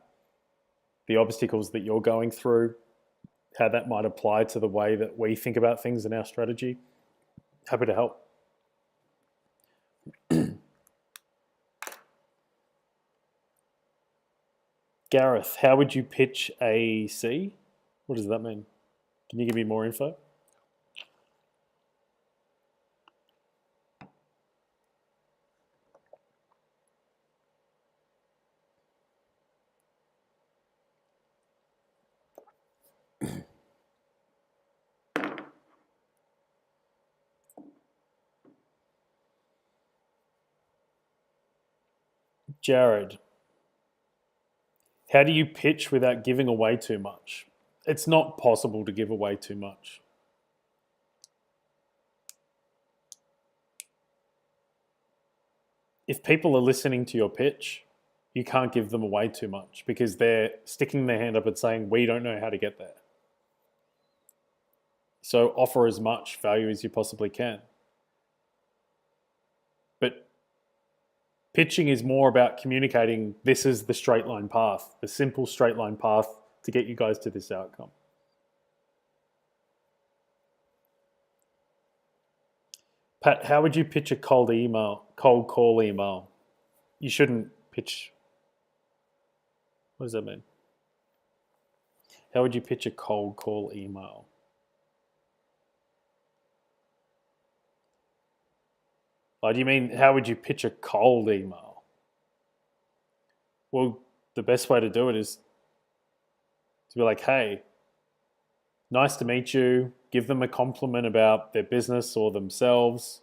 the obstacles that you're going through, how that might apply to the way that we think about things in our strategy. Happy to help. Gareth, how would you pitch AC? What does that mean? Can you give me more info? Jared, how do you pitch without giving away too much? It's not possible to give away too much. If people are listening to your pitch, you can't give them away too much because they're sticking their hand up and saying, we don't know how to get there. So offer as much value as you possibly can. But pitching is more about communicating this is the straight line path, the simple straight line path to get you guys to this outcome. Pat, how would you pitch a cold call email? You shouldn't pitch. What does that mean? How would you pitch a cold call email? Do you mean how would you pitch a cold email? Well, the best way to do it is to be like, hey, nice to meet you. Give them a compliment about their business or themselves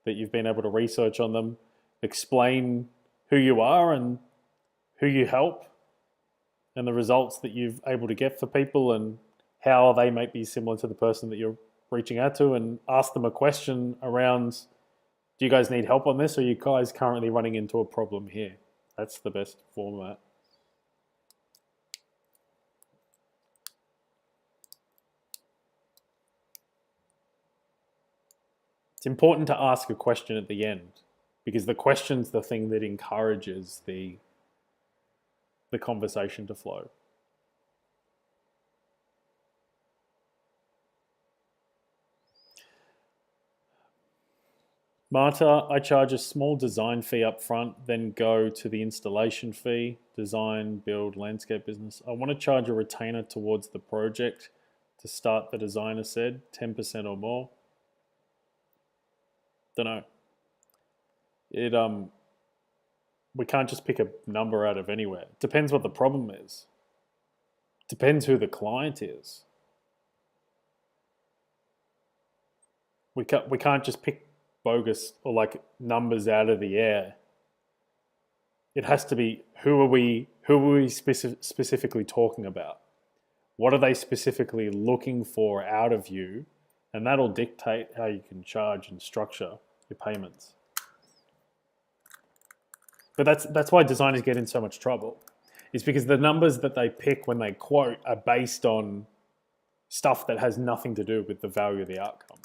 that you've been able to research on them. Explain who you are and who you help and the results that you've able to get for people and how they might be similar to the person that you're reaching out to, and ask them a question around, do you guys need help on this, or are you guys currently running into a problem here? That's the best format. It's important to ask a question at the end because the question's the thing that encourages the conversation to flow. Marta, I charge a small design fee up front, then go to the installation fee, design, build, landscape business. I want to charge a retainer towards the project to start, the designer said, 10% or more. Don't know. We can't just pick a number out of anywhere. Depends what the problem is. Depends who the client is. We can't just pick bogus or like numbers out of the air. It has to be who are we specifically talking about? What are they specifically looking for out of you? And that'll dictate how you can charge and structure your payments. But that's why designers get in so much trouble. It's because the numbers that they pick when they quote are based on stuff that has nothing to do with the value of the outcome.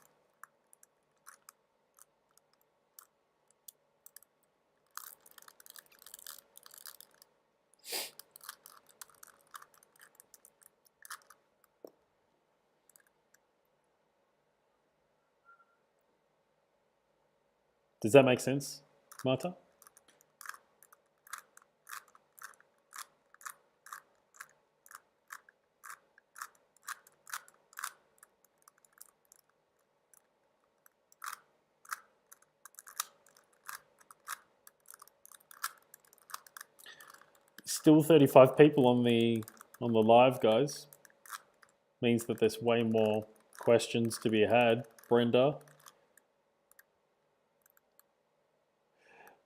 Does that make sense, Marta? Still 35 people on the live, guys. Means that there's way more questions to be had. Brenda,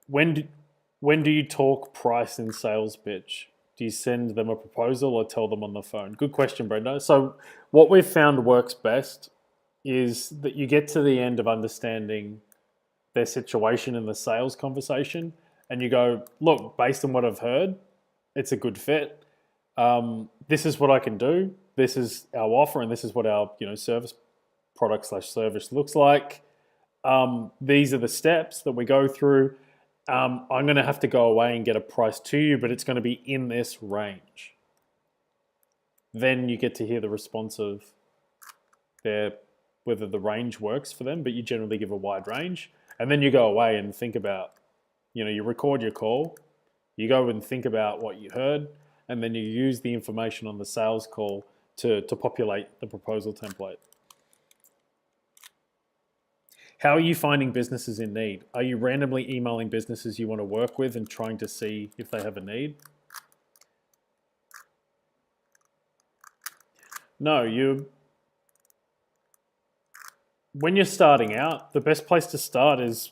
when do you talk price in sales pitch? Do you send them a proposal or tell them on the phone? Good question, Brenda. So what we've found works best is that you get to the end of understanding their situation in the sales conversation and you go, look, based on what I've heard, it's a good fit. This is what I can do. This is our offer, and this is what our service product / service looks like. These are the steps that we go through. I'm going to have to go away and get a price to you, but it's going to be in this range. Then you get to hear the response of whether the range works for them, but you generally give a wide range. And then you go away and think about, you record your call, you go and think about what you heard, and then you use the information on the sales call to populate the proposal template. How are you finding businesses in need? Are you randomly emailing businesses you want to work with and trying to see if they have a need? No, when you're starting out, the best place to start is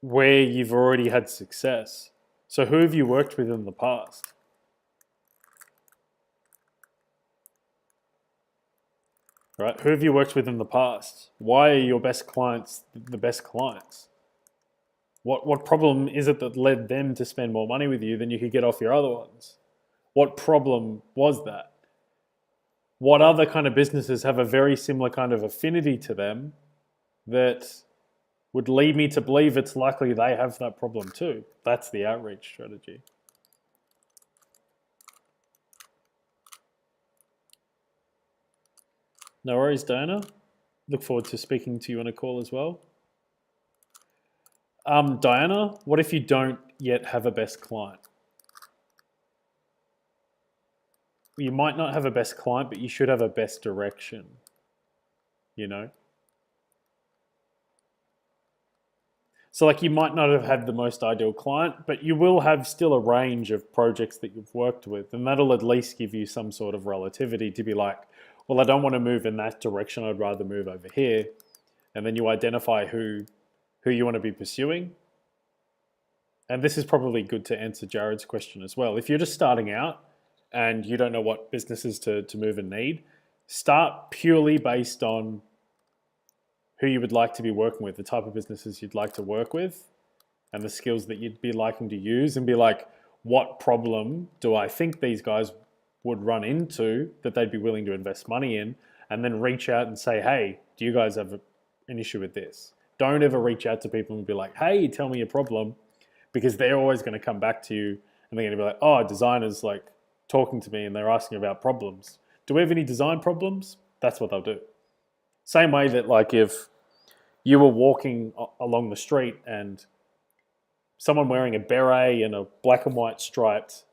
where you've already had success. So who have you worked with in the past? Right? Who have you worked with in the past? Why are your best clients the best clients? What problem is it that led them to spend more money with you than you could get off your other ones? What problem was that? What other kind of businesses have a very similar kind of affinity to them that would lead me to believe it's likely they have that problem too? That's the outreach strategy. No worries, Diana. Look forward to speaking to you on a call as well. Diana, what if you don't yet have a best client? You might not have a best client, but you should have a best direction, So like you might not have had the most ideal client, but you will have still a range of projects that you've worked with, and that'll at least give you some sort of relativity to be like, well, I don't want to move in that direction, I'd rather move over here. And then you identify who you want to be pursuing. And this is probably good to answer Jared's question as well. If you're just starting out and you don't know what businesses to move and need, start purely based on who you would like to be working with, the type of businesses you'd like to work with, and the skills that you'd be liking to use, and be like, what problem do I think these guys would run into that they'd be willing to invest money in? And then reach out and say, hey, do you guys have an issue with this? Don't ever reach out to people and be like, hey, tell me your problem, because they're always going to come back to you and they're going to be like, oh, a designer's like talking to me and they're asking about problems. Do we have any design problems? That's what they'll do. Same way that like if you were walking along the street and someone wearing a beret and a black and white striped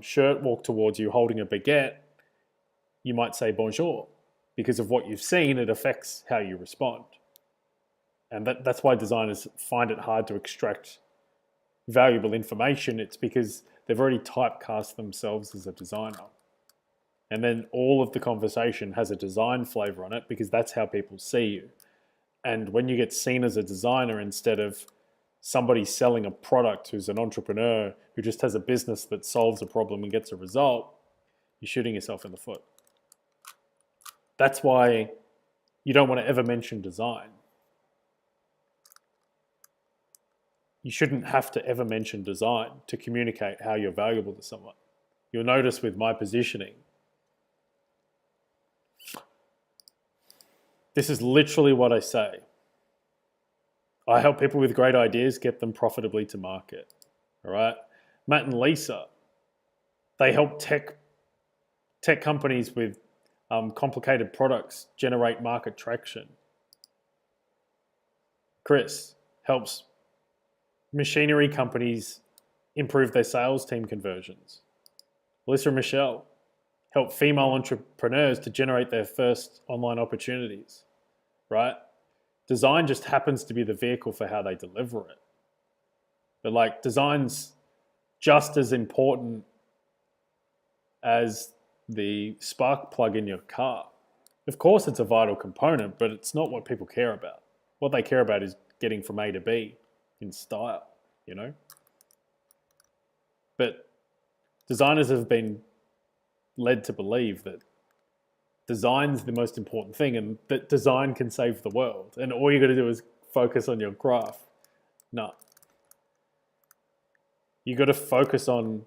shirt walked towards you holding a baguette, you might say bonjour. Because of what you've seen, it affects how you respond. And that's why designers find it hard to extract valuable information. It's because they've already typecast themselves as a designer. And then all of the conversation has a design flavor on it because that's how people see you. And when you get seen as a designer instead of somebody selling a product who's an entrepreneur who just has a business that solves a problem and gets a result, you're shooting yourself in the foot. That's why you don't want to ever mention design. You shouldn't have to ever mention design to communicate how you're valuable to someone. You'll notice with my positioning, this is literally what I say. I help people with great ideas get them profitably to market. All right? Matt and Lisa, they help tech companies with complicated products generate market traction. Chris helps machinery companies improve their sales team conversions. Melissa and Michelle help female entrepreneurs to generate their first online opportunities, right? Design just happens to be the vehicle for how they deliver it. But like design's just as important as the spark plug in your car. Of course, it's a vital component, but it's not what people care about. What they care about is getting from A to B in style, you know? But designers have been led to believe that design's the most important thing and that design can save the world. And all you got to do is focus on your craft. No. You got to focus on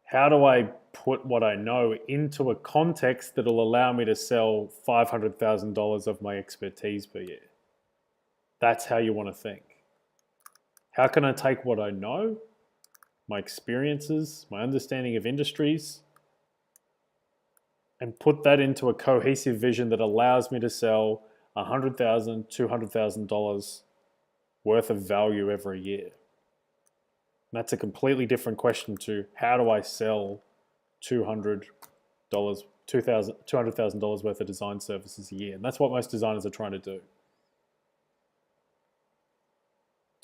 how do I put what I know into a context that'll allow me to sell $500,000 of my expertise per year. That's how you want to think. How can I take what I know, my experiences, my understanding of industries, and put that into a cohesive vision that allows me to sell $100,000, $200,000 worth of value every year? And that's a completely different question to how do I sell $200,000 worth of design services a year? And that's what most designers are trying to do.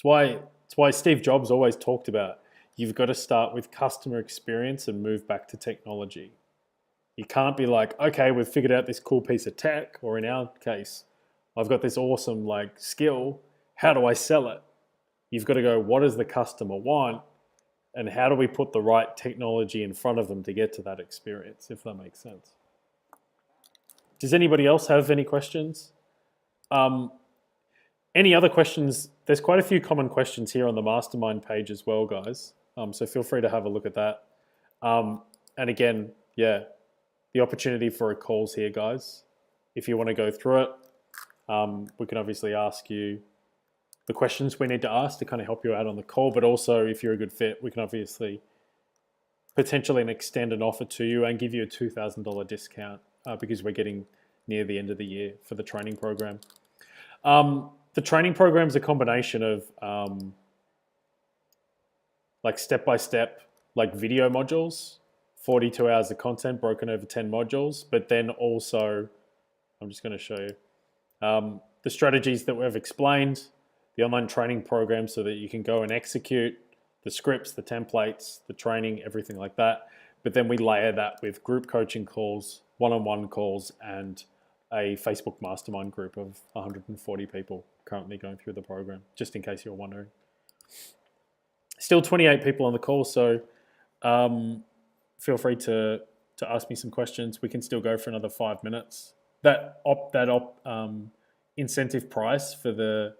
It's why Steve Jobs always talked about you've got to start with customer experience and move back to technology. You can't be like, okay, we've figured out this cool piece of tech, or in our case, I've got this awesome skill. How do I sell it? You've got to go, what does the customer want? And how do we put the right technology in front of them to get to that experience, if that makes sense? Does anybody else have any questions? Any other questions? There's quite a few common questions here on the mastermind page as well, guys. So feel free to have a look at that. And again, the opportunity for a call's here, guys. If you want to go through it, we can obviously ask you the questions we need to ask to kind of help you out on the call, but also if you're a good fit, we can obviously potentially extend an offer to you and give you a $2,000 discount because we're getting near the end of the year for the training program. The training program is a combination of step-by-step video modules, 42 hours of content broken over 10 modules, but then also, I'm just going to show you the strategies that we've explained, the online training program so that you can go and execute the scripts, the templates, the training, everything like that. But then we layer that with group coaching calls, one-on-one calls, and a Facebook mastermind group of 140 people currently going through the program, just in case you're wondering. Still 28 people on the call, so feel free to ask me some questions. We can still go for another 5 minutes. That incentive price for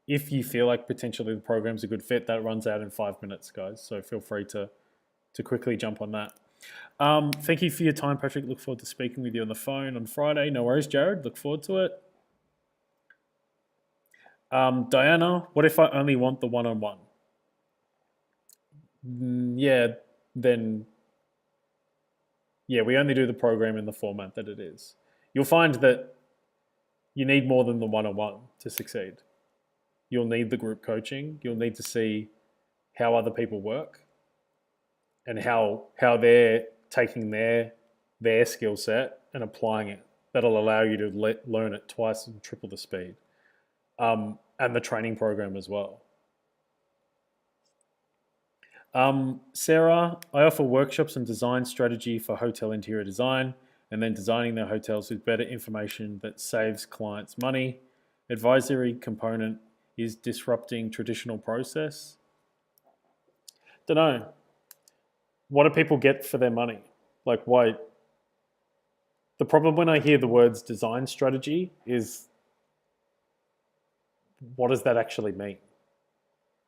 if you feel like potentially the program's a good fit, that runs out in 5 minutes, guys. So feel free to quickly jump on that. Thank you for your time, Patrick. Look forward to speaking with you on the phone on Friday. No worries, Jared. Look forward to it. Diana, what if I only want the one-on-one? Then we only do the program in the format that it is. You'll find that you need more than the one-on-one to succeed. You'll need the group coaching. You'll need to see how other people work and how they're taking their skill set and applying it. That'll allow you to learn it twice and triple the speed. And the training program as well. Sarah, I offer workshops and design strategy for hotel interior design and then designing their hotels with better information that saves clients money. Advisory component is disrupting traditional process. Don't know. What do people get for their money? Why? The problem when I hear the words design strategy is, what does that actually mean?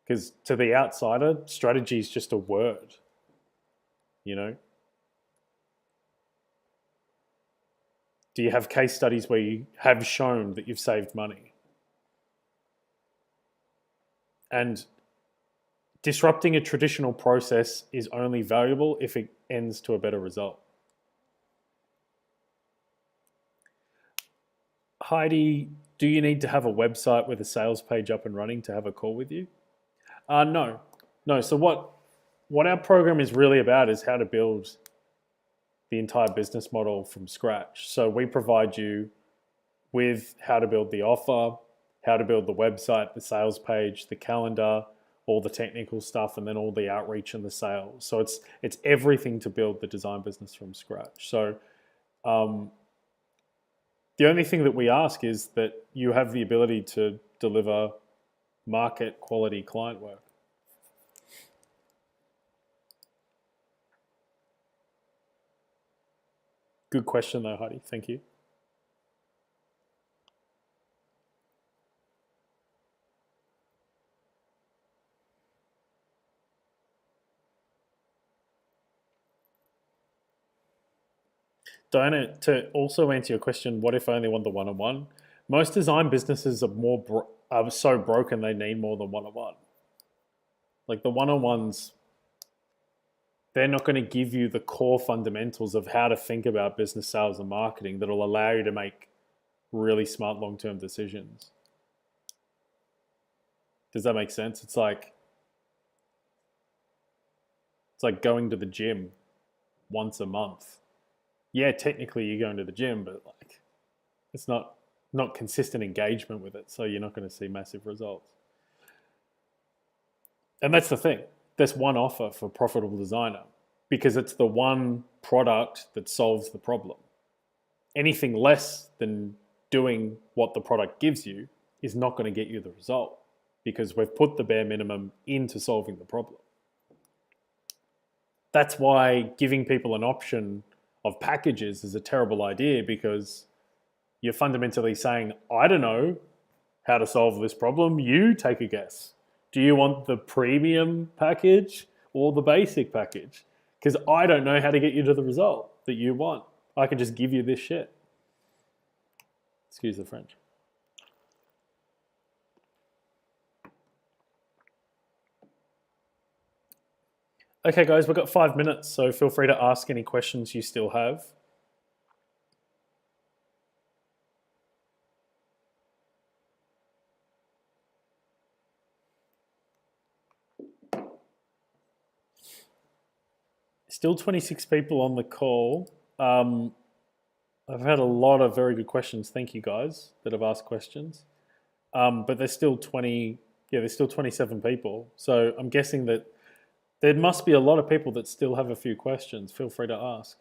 Because to the outsider, strategy is just a word, Do you have case studies where you have shown that you've saved money? And disrupting a traditional process is only valuable if it ends to a better result. Heidi, do you need to have a website with a sales page up and running to have a call with you? No. So what our program is really about is how to build the entire business model from scratch. So we provide you with how to build the offer, how to build the website, the sales page, the calendar, all the technical stuff, and then all the outreach and the sales. So it's everything to build the design business from scratch. So the only thing that we ask is that you have the ability to deliver market quality client work. Good question though, Heidi. Thank you. Diana, to also answer your question, what if I only want the one-on-one? Most design businesses are so broken they need more than one-on-one. Like the one-on-ones, they're not going to give you the core fundamentals of how to think about business, sales, and marketing that will allow you to make really smart long-term decisions. Does that make sense? It's like going to the gym once a month. Yeah, technically you're going to the gym, but like it's not consistent engagement with it, so you're not going to see massive results. And that's the thing. There's one offer for Profitable Designer because it's the one product that solves the problem. Anything less than doing what the product gives you is not going to get you the result because we've put the bare minimum into solving the problem. That's why giving people an option of packages is a terrible idea because you're fundamentally saying, I don't know how to solve this problem. You take a guess. Do you want the premium package or the basic package? Because I don't know how to get you to the result that you want. I can just give you this shit. Excuse the French. Okay, guys, we've got 5 minutes, so feel free to ask any questions you still have. Still 26 people on the call. I've had a lot of very good questions. Thank you, guys, that have asked questions. But there's still 27 people. So I'm guessing that there must be a lot of people that still have a few questions. Feel free to ask.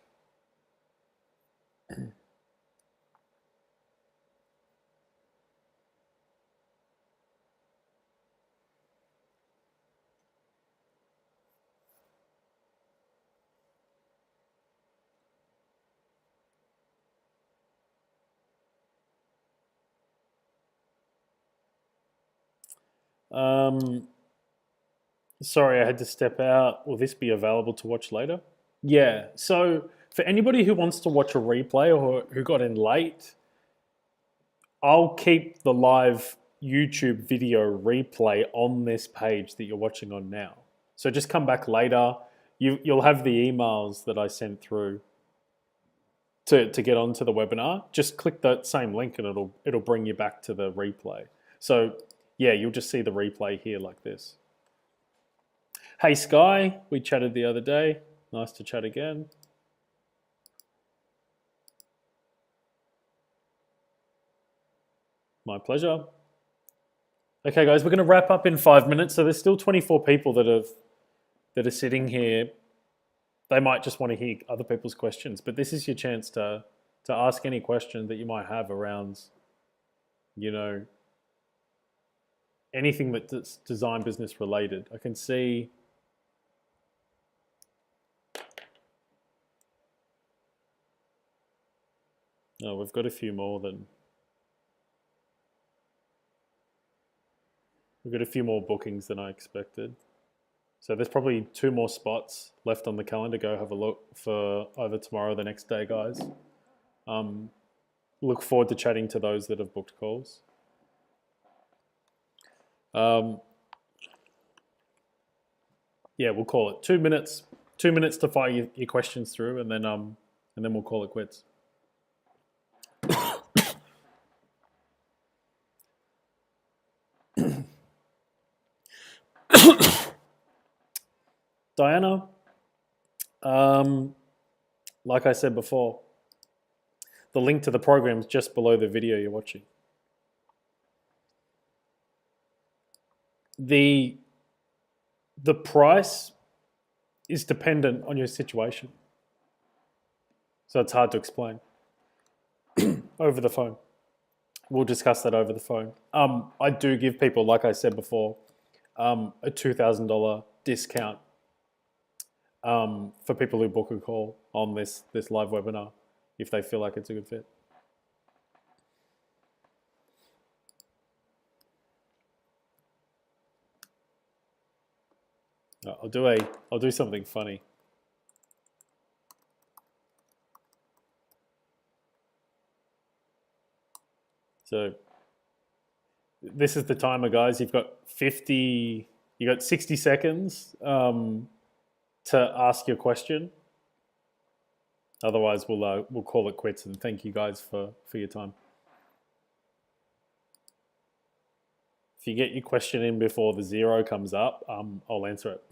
Sorry, I had to step out. Will this be available to watch later? Yeah, so for anybody who wants to watch a replay or who got in late, I'll keep the live YouTube video replay on this page that you're watching on now. So just come back later. You'll have the emails that I sent through to get onto the webinar. Just click that same link and it'll bring you back to the replay. So yeah, you'll just see the replay here like this. Hey Sky, we chatted the other day. Nice to chat again. My pleasure. Okay, guys, we're going to wrap up in 5 minutes. So there's still 24 people that are sitting here. They might just want to hear other people's questions, but this is your chance to ask any question that you might have around, anything that's design business related. I can see. Oh, we've got a few more than. We've got a few more bookings than I expected. So there's probably 2 more spots left on the calendar. Go have a look for either tomorrow or the next day, guys. Look forward to chatting to those that have booked calls. Yeah, we'll call it 2 minutes. 2 minutes to fire your questions through, and then we'll call it quits. Diana, like I said before, the link to the program is just below the video you're watching. The The price is dependent on your situation. So it's hard to explain over the phone. We'll discuss that over the phone. I do give people, like I said before, a $2,000 discount for people who book a call on this live webinar if they feel like it's a good fit. I'll do something funny. So this is the timer, guys. You've got 60 seconds to ask your question. Otherwise, we'll call it quits. And thank you guys for your time. If you get your question in before the 0 comes up, I'll answer it.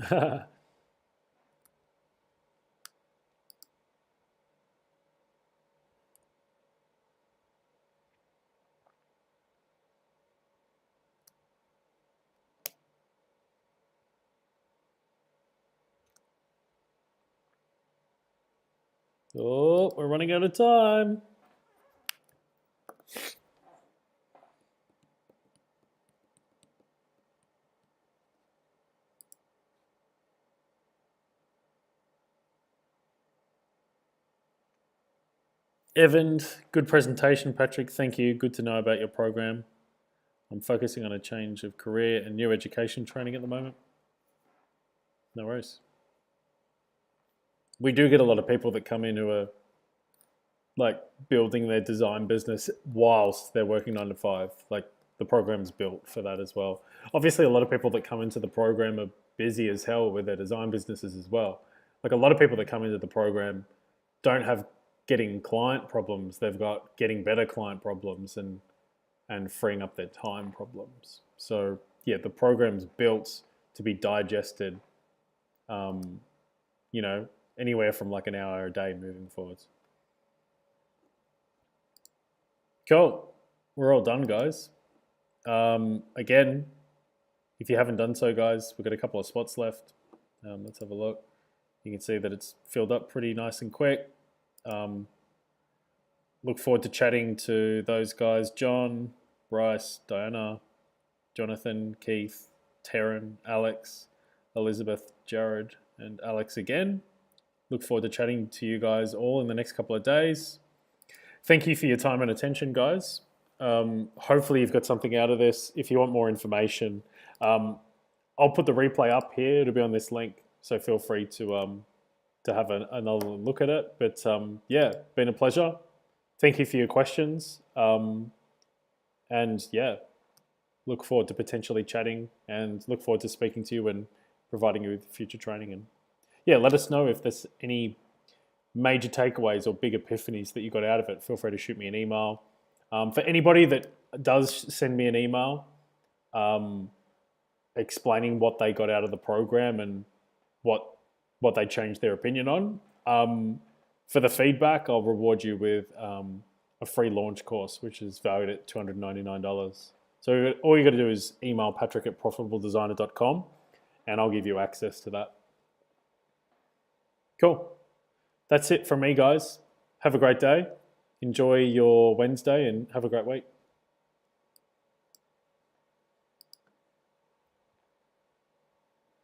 Oh, we're running out of time. Evan, good presentation, Patrick. Thank you. Good to know about your program. I'm focusing on a change of career and new education training at the moment. No worries. We do get a lot of people that come in who are like building their design business whilst they're working 9 to 5. Like the program's built for that as well. Obviously, a lot of people that come into the program are busy as hell with their design businesses as well. Like a lot of people that come into the program don't have getting client problems. They've got getting better client problems and freeing up their time problems. So yeah, the program's built to be digested, anywhere from like an hour a day moving forwards. Cool. We're all done, guys. Again, if you haven't done so, guys, we've got a couple of spots left. Let's have a look. You can see that it's filled up pretty nice and quick. Look forward to chatting to those guys, John, Bryce, Diana, Jonathan, Keith, Taryn, Alex, Elizabeth, Jared, and Alex again. Look forward to chatting to you guys all in the next couple of days. Thank you for your time and attention, guys. Hopefully you've got something out of this. If you want more information, I'll put the replay up here. It'll be on this link, so feel free to have another look at it. But yeah, been a pleasure. Thank you for your questions. And yeah, look forward to potentially chatting and look forward to speaking to you and providing you with future training. And yeah, let us know if there's any major takeaways or big epiphanies that you got out of it. Feel free to shoot me an email. For anybody that does send me an email explaining what they got out of the program and what they changed their opinion on, for the feedback, I'll reward you with a free launch course, which is valued at $299. So all you got to do is email patrick@profitabledesigner.com and I'll give you access to that. Cool. That's it from me, guys. Have a great day. Enjoy your Wednesday and have a great week.